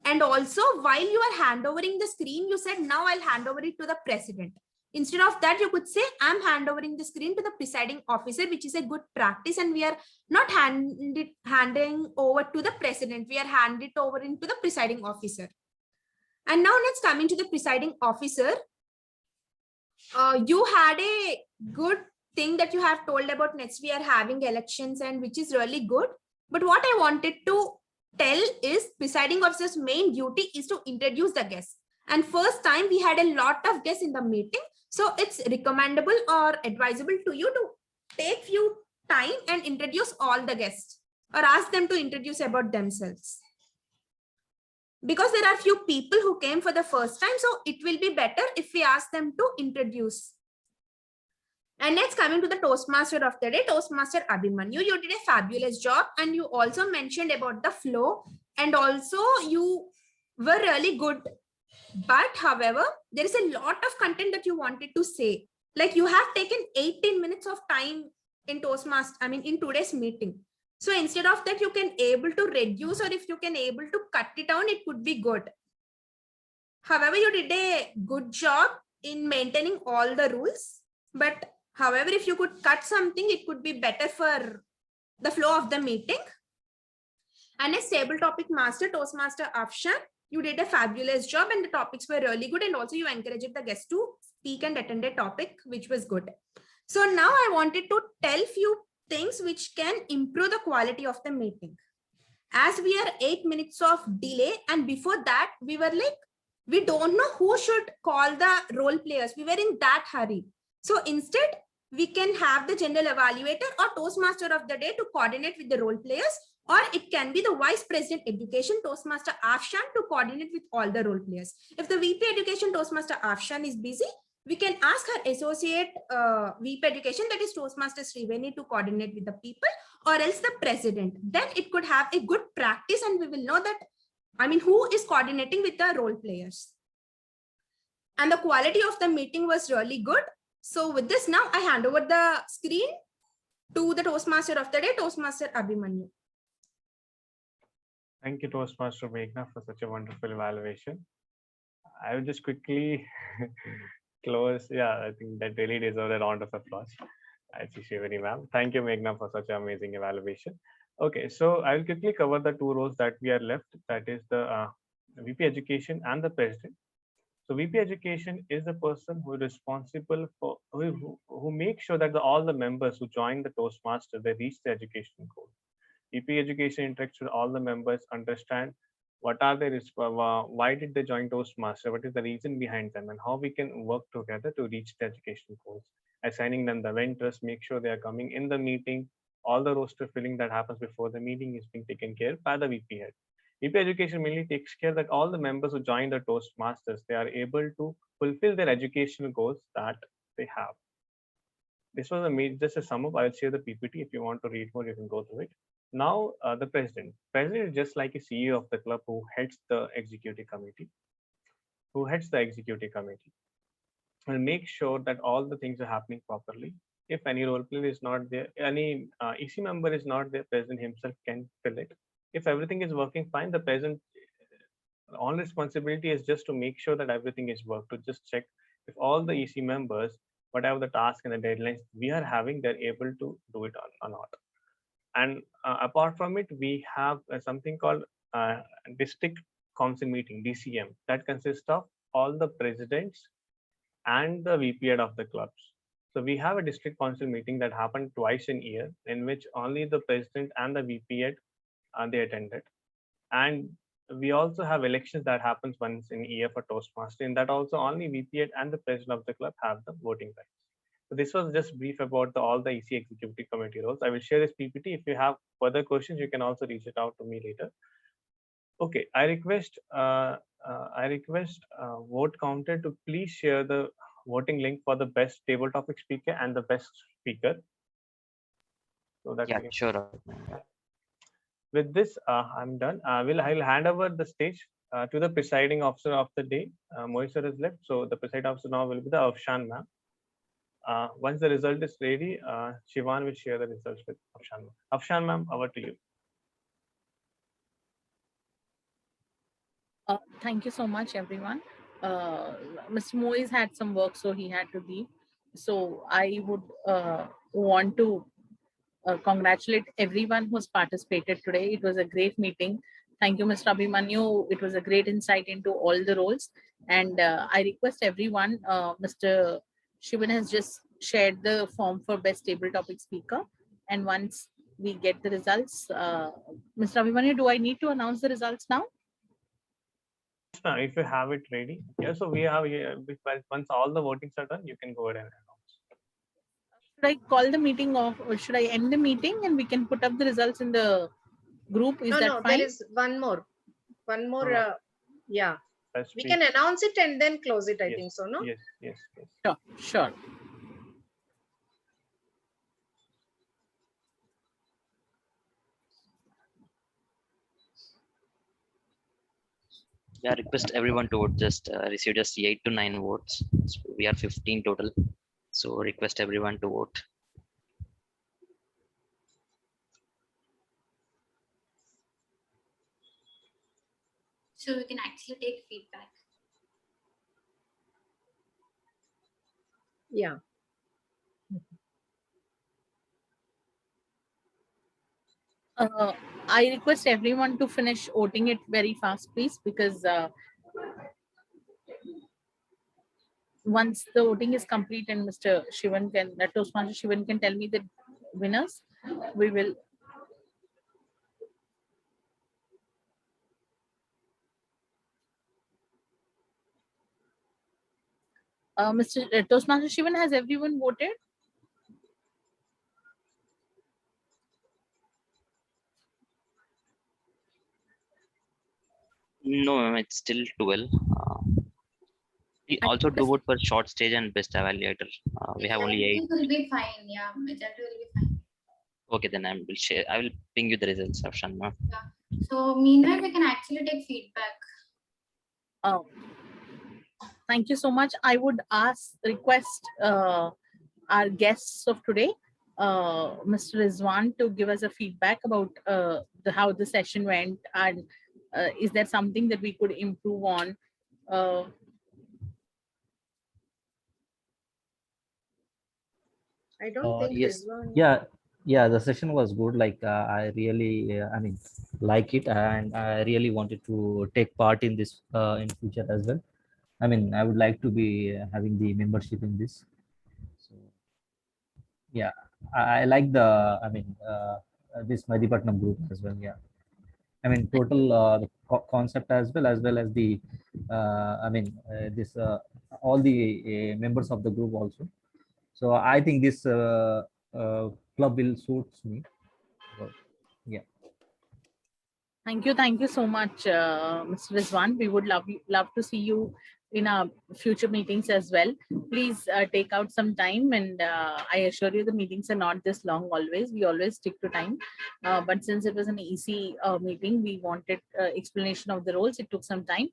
And also, while you are handovering the screen, you said, now I'll hand over it to the president. Instead of that, you could say, I'm handovering the screen to the presiding officer, which is a good practice. And we are not handing over to the president. We are handing it over into the presiding officer. And now let's come into the presiding officer. You had a good thing that you have told about next we are having elections, and which is really good. But what I wanted to tell is presiding officer's main duty is to introduce the guests. And first time we had a lot of guests in the meeting. So it's recommendable or advisable to you to take few time and introduce all the guests or ask them to introduce about themselves. Because there are few people who came for the first time. So it will be better if we ask them to introduce. And next, coming to the Toastmaster of the day, Toastmaster Abhimanyu, you did a fabulous job. And you also mentioned about the flow. And also you were really good. But however, there is a lot of content that you wanted to say. Like you have taken 18 minutes of time in Toastmaster, in today's meeting. So instead of that, you can able to reduce, or if you can able to cut it down, it could be good. However, you did a good job in maintaining all the rules. But however, if you could cut something, it could be better for the flow of the meeting. And as table topic master, Toastmaster Afshan, you did a fabulous job and the topics were really good. And also you encouraged the guests to speak and attend a topic, which was good. So now I wanted to tell few things which can improve the quality of the meeting. As we are 8 minutes of delay, and before that we were like, we don't know who should call the role players. We were in that hurry. So instead, we can have the general evaluator or Toastmaster of the day to coordinate with the role players, or it can be the Vice President Education, Toastmaster Afshan, to coordinate with all the role players. If the VP Education, Toastmaster Afshan, is busy, we can ask her associate VP Education, that is Toastmaster Sriveni, to coordinate with the people, or else the president. Then it could have a good practice and we will know that, who is coordinating with the role players. And the quality of the meeting was really good. So with this, now I hand over the screen to the Toastmaster of the day, Toastmaster Abhimanyu. Thank you, Toastmaster Meghna, for such a wonderful evaluation. I will just quickly close. Yeah, I think that really deserves a round of applause. I see Shivani ma'am. Thank you, Meghna, for such an amazing evaluation. Okay, so I will quickly cover the 2 roles that we are left. That is the VP Education and the President. So VP Education is the person who is responsible for, who makes sure that all the members who join the Toastmaster, they reach the education goal. VP Education interacts with all the members, understand what are they, why did they join Toastmaster, what is the reason behind them, and how we can work together to reach the education goals. Assigning them the mentors, make sure they are coming in the meeting. All the roster filling that happens before the meeting is being taken care of by the VP head. VP Education mainly takes care that all the members who join the Toastmasters, they are able to fulfill their educational goals that they have. This was just a sum up. I will share the PPT. If you want to read more, you can go through it. Now, the president. President is just like a CEO of the club who heads the executive committee. And make sure that all the things are happening properly. If any role player is not there, any EC member is not there, president himself can fill it. If everything is working fine, the president, all responsibility is just to make sure that everything is worked, to just check if all the EC members, whatever the task and the deadlines we are having, they're able to do it or not. And apart from it, we have something called District Council Meeting, DCM, that consists of all the presidents and the VP head of the clubs. So we have a district council meeting that happened twice in a year, in which only the president and the VP they attended. And we also have elections that happens once in a year for Toastmaster. In that also only VP and the president of the club have the voting rights. So this was just brief about all the EC executive committee roles. I will share this PPT. If you have further questions, you can also reach it out to me later. Okay, I request vote counter to please share the voting link for the best table topic speaker and the best speaker. So that Yeah, sure. with this, I'm done. I'll hand over the stage to the presiding officer of the day. Mohit sir is left, so the presiding officer now will be the Afshan ma'am. Once the result is ready, Shivan will share the results with Afshan ma'am. Afshan ma'am, over to you. Thank you so much, everyone. Mr. Moise had some work, so he had to leave. So I would want to congratulate everyone who's participated today. It was a great meeting. Thank you, Mr. Abhimanyu. It was a great insight into all the roles. And I request everyone, Mr. Shivan has just shared the form for best table topic speaker. And once we get the results, Mr. Abhimanyu, do I need to announce the results now? Now, if you have it ready, yeah. So we have once all the votings are done, you can go ahead and announce. Should I call the meeting off, or should I end the meeting and we can put up the results in the group? Is No, that no, fine? there is one more. Yeah. Let's We speak. can announce it and then close it, I Yes, think so, no? Yes, yes, yes. Sure, sure. Yeah, request everyone to vote. Just receive just 8 to 9 votes. So we are 15 total. So request everyone to vote. So we can actually take feedback. Yeah. I request everyone to finish voting it very fast, please, because once the voting is complete and Mr. Shivan can, Toastmaster Shivan can tell me the winners, we will. Mr. Toastmaster Shivan, has everyone voted? No, ma'am, it's still 12. We also do vote for short stage and best evaluator. We have only 8. It will be fine. Yeah, majority will be fine. Okay, then I will share. I will ping you the results, Afshan ma'am. Yeah. So meanwhile, we can actually take feedback. Oh, thank you so much. I would request our guests of today, Mr. Rizwan, to give us a feedback about how the session went, and is there something that we could improve on? I don't think Yes. Rizwan. Yeah, the session was good. Like I really, I mean, like it, and I really wanted to take part in this in future as well. I mean, I would like to be having the membership in this. So, yeah, I like the, I mean, this Madhipatnam group as well. Yeah, I mean, total the concept as well as the, I mean, this all the members of the group also. So I think this club will suits me. So, yeah. Thank you so much, Mr. Rizwan. We would love to see you in our future meetings as well. Please take out some time, and I assure you the meetings are not this long always. We always stick to time. But since it was an EC meeting, we wanted explanation of the roles. It took some time.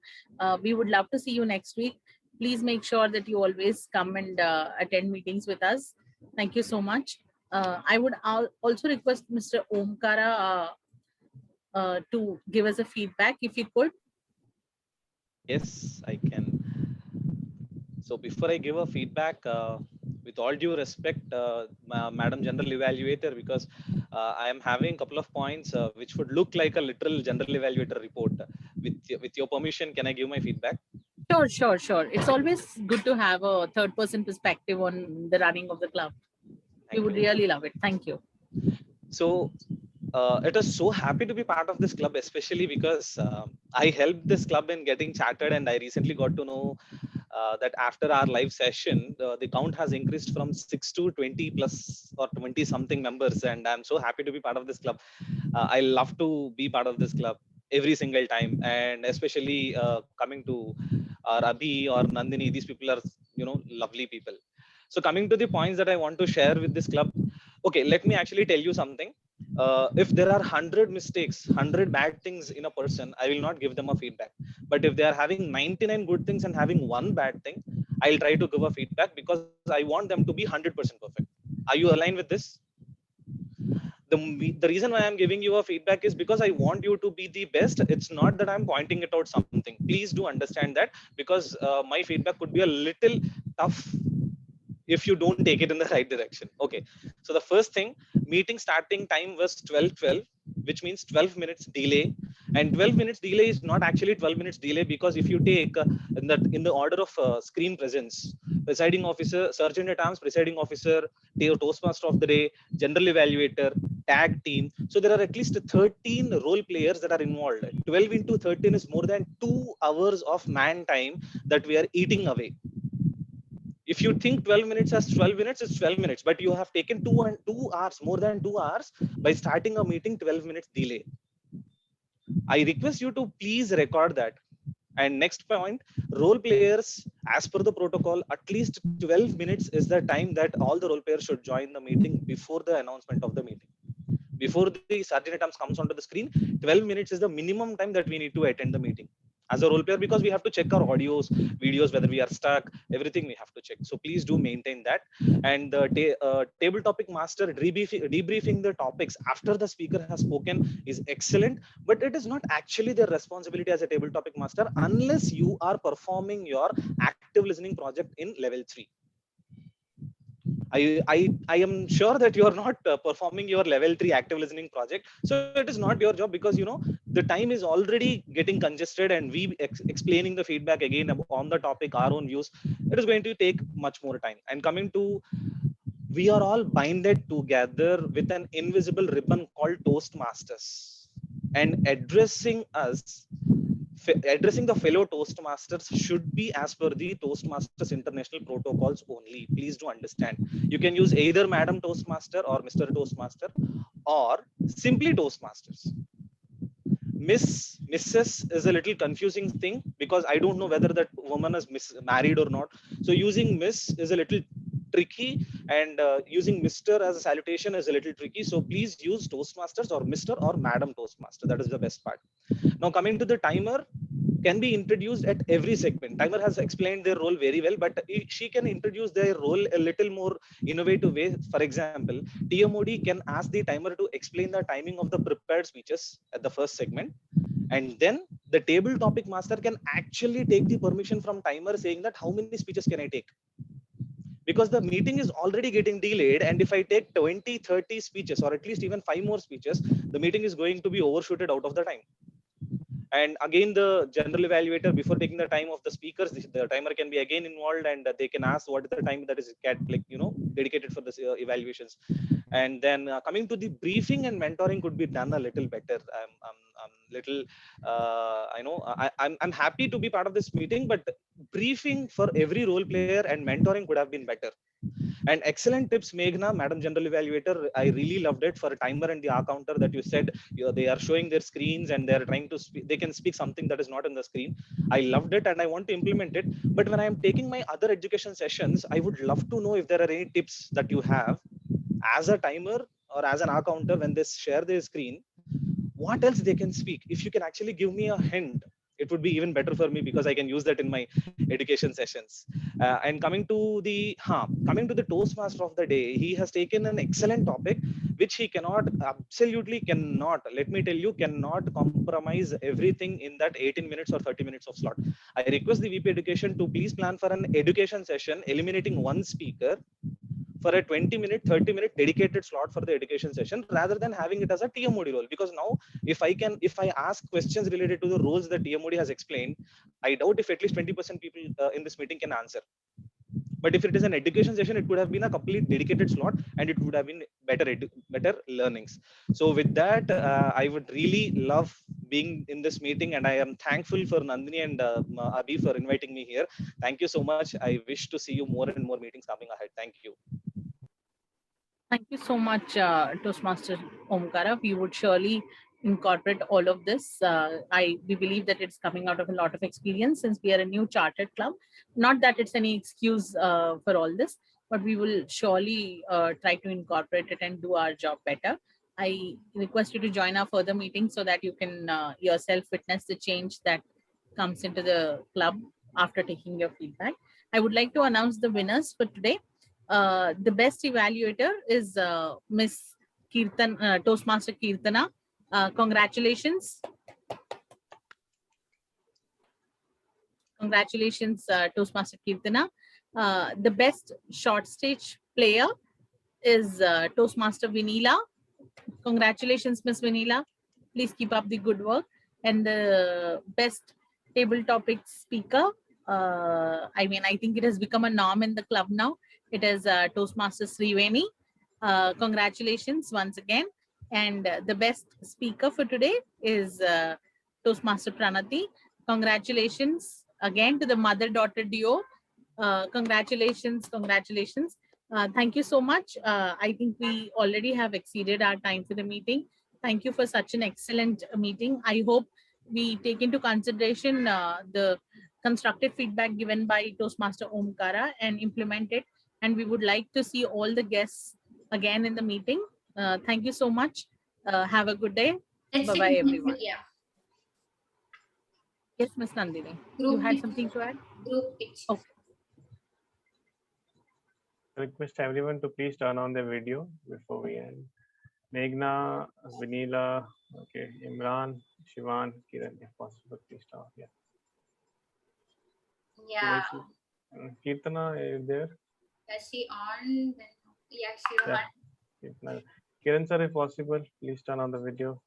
We would love to see you next week. Please make sure that you always come and attend meetings with us. Thank you so much. I would also request Mr. Omkara to give us a feedback if you could. Yes, I can. So before I give a feedback, with all due respect, Madam General Evaluator, because I am having a couple of points which would look like a literal General Evaluator report. With your permission, can I give my feedback? Sure. It's always good to have a third person perspective on the running of the club. We would really love it. Thank you. So it is so happy to be part of this club, especially because I helped this club in getting chartered, and I recently got to know that after our live session, the count has increased from 6 to 20 plus or 20 something members, and I'm so happy to be part of this club. I love to be part of this club every single time, and especially coming to Abhi or Nandini, these people are lovely people. So coming to the points that I want to share with this club, okay, let me actually tell you something. If there are 100 mistakes, 100 bad things in a person, I will not give them a feedback. But if they are having 99 good things and having one bad thing, I'll try to give a feedback because I want them to be 100% perfect. Are you aligned with this? The reason why I'm giving you a feedback is because I want you to be the best. It's not that I'm pointing it out something. Please do understand that, because my feedback could be a little tough if you don't take it in the right direction. Okay, so the first thing, meeting starting time was 12:12, which means 12 minutes delay. And 12 minutes delay is not actually 12 minutes delay, because if you take in the order of screen presence, presiding officer, sergeant at arms, presiding officer, Toastmaster of the day, general evaluator, tag team. So there are at least 13 role players that are involved. 12 into 13 is more than 2 hours of man time that we are eating away. If you think 12 minutes as 12 minutes, it's 12 minutes, but you have taken 2 hours, more than 2 hours by starting a meeting 12 minutes delay. I request you to please record that. And next point, role players, as per the protocol, at least 12 minutes is the time that all the role players should join the meeting before the announcement of the meeting. Before the sergeant at arms comes onto the screen, 12 minutes is the minimum time that we need to attend the meeting as a role player, because we have to check our audios, videos, whether we are stuck, everything we have to check. So please do maintain that. And the table topic master debriefing the topics after the speaker has spoken is excellent, but it is not actually their responsibility as a table topic master unless you are performing your active listening project in level 3. I am sure that you are not performing your level 3 active listening project. So it is not your job, because the time is already getting congested, and we explaining the feedback again on the topic, our own views, it is going to take much more time. And coming to, we are all binded together with an invisible ribbon called Toastmasters, and addressing the fellow Toastmasters should be as per the Toastmasters international protocols only. Please do understand. You can use either Madam Toastmaster or Mr. Toastmaster, or simply Toastmasters. Mrs. is a little confusing thing, because I don't know whether that woman is married or not. So using Miss is a little tricky, and using Mr. as a salutation is a little tricky. So please use Toastmasters or Mr. or Madam Toastmaster. That is the best part. Now coming to the timer, can be introduced at every segment. Timer has explained their role very well, but she can introduce their role a little more innovative way. For example, TMOD can ask the timer to explain the timing of the prepared speeches at the first segment, and then the table topic master can actually take the permission from timer, saying that how many speeches can I take, because the meeting is already getting delayed, and if I take 20-30 speeches, or at least even 5 more speeches, the meeting is going to be overshooted out of the time. And again, the general evaluator, before taking the time of the speakers, the timer can be again involved, and they can ask what is the time that is dedicated for the evaluations. And then coming to the briefing and mentoring could be done a little better. I'm happy to be part of this meeting, but briefing for every role player and mentoring could have been better. And excellent tips, Meghna, Madam General Evaluator. I really loved it for a timer and the R counter that you said. They are showing their screens and they're trying to speak. They can speak something that is not on the screen. I loved it and I want to implement it. But when I'm taking my other education sessions, I would love to know if there are any tips that you have as a timer or as an R counter when they share their screen. What else they can speak? If you can actually give me a hint, it would be even better for me, because I can use that in my education sessions. And coming to the Toastmaster of the day, he has taken an excellent topic, which he absolutely cannot, let me tell you, cannot compromise everything in that 18 minutes or 30 minutes of slot. I request the VP Education to please plan for an education session, eliminating one speaker for a 20-minute, 30-minute dedicated slot for the education session rather than having it as a TMOD role. Because now if I ask questions related to the roles that TMOD has explained, I doubt if at least 20% people in this meeting can answer. But if it is an education session, it could have been a complete dedicated slot and it would have been better learnings. So with that, I would really love being in this meeting, and I am thankful for Nandini and Abhi for inviting me here. Thank you so much. I wish to see you more and more meetings coming ahead. Thank you. Thank you so much, Toastmaster Omkara. We would surely incorporate all of this. We believe that it's coming out of a lot of experience since we are a new chartered club. Not that it's any excuse for all this, but we will surely try to incorporate it and do our job better. I request you to join our further meetings so that you can yourself witness the change that comes into the club after taking your feedback. I would like to announce the winners for today. The best evaluator is Miss Kirtan, Toastmaster Kirtana. Congratulations. Congratulations, Toastmaster Kirtana. The best short stage player is Toastmaster Vinila. Congratulations, Miss Vinila. Please keep up the good work. And the best table topic speaker, I think it has become a norm in the club now. It is Toastmaster Sriveni. Congratulations once again. And the best speaker for today is Toastmaster Pranati. Congratulations again to the mother-daughter duo. Congratulations. Thank you so much. I think we already have exceeded our time for the meeting. Thank you for such an excellent meeting. I hope we take into consideration the constructive feedback given by Toastmaster Omkara and implement it. And we would like to see all the guests again in the meeting. Thank you so much. Have a good day. Bye-bye, everyone. Yeah. Yes, Ms. Nandini. You had something to add? Group pitch. Okay. Request everyone to please turn on the video before we end. Meghna, Vinila, okay, Imran, Shivan, Kiran, if possible, please turn on. Yeah. Yeah. Kirtana, are you there? Is she on? Yeah, she's on. Kirtana. Kiran sir, if possible, please turn on the video.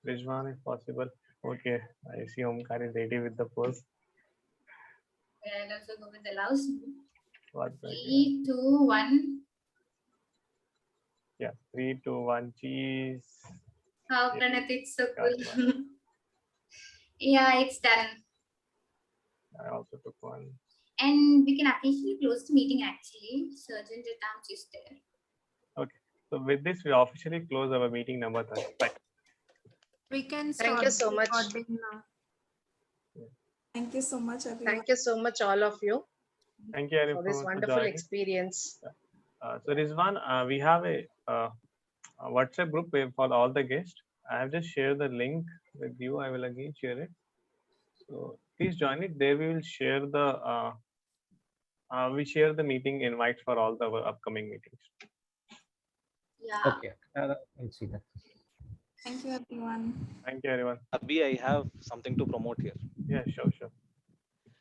Rijwan, if possible. Okay, I see Omkar is ready with the pose. I'll also go with the louse. What? 3, 2, 1. Yeah, 3, 2, 1, cheese. Oh, Pranati, it's so cool. Yeah, it's done. I also took one. And we can officially close the meeting actually. Surgeon Ritam is there. Okay, so with this, we officially close our meeting number 35. We can Thank you so much. now. Thank you so much, everyone. Thank you so much, all of you, Thank you, everyone, for this for wonderful joining. experience. So Rizwan, we have a WhatsApp group for all the guests. I have just shared the link with you. I will again share it. So please join it. There we will share the meeting invite for all the upcoming meetings. Yeah. Okay, I'll see that. Thank you, everyone. Thank you, everyone. Abhi, I have something to promote here. Yeah, sure.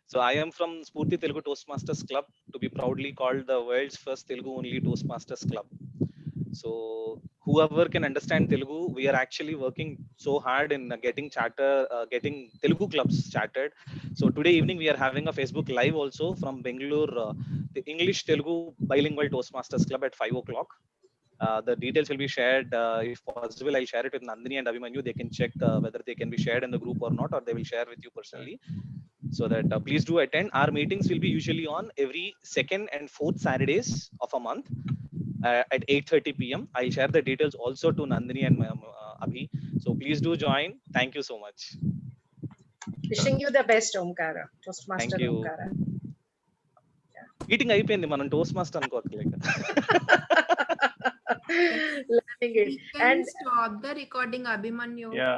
So I am from Spurti Telugu Toastmasters Club, to be proudly called the world's first Telugu only Toastmasters Club. So whoever can understand Telugu, we are actually working so hard in getting Telugu clubs chartered. So today evening we are having a Facebook live also from Bangalore, the English Telugu bilingual Toastmasters Club at 5 o'clock. The details will be shared. If possible, I'll share it with Nandini and Abhimanyu. They can check whether they can be shared in the group or not, or they will share with you personally. So that please do attend. Our meetings will be usually on every 2nd and 4th Saturdays of a month at 8:30 p.m. I'll share the details also to Nandini and Abhi. So please do join. Thank you so much. Wishing you the best, Omkara. Toastmaster Thank you. Omkara. Meeting అయిపోయింది, మనం toast master అనుకోవట్లేక. Learning it. We can stop the recording, Abhimanyu. Yeah.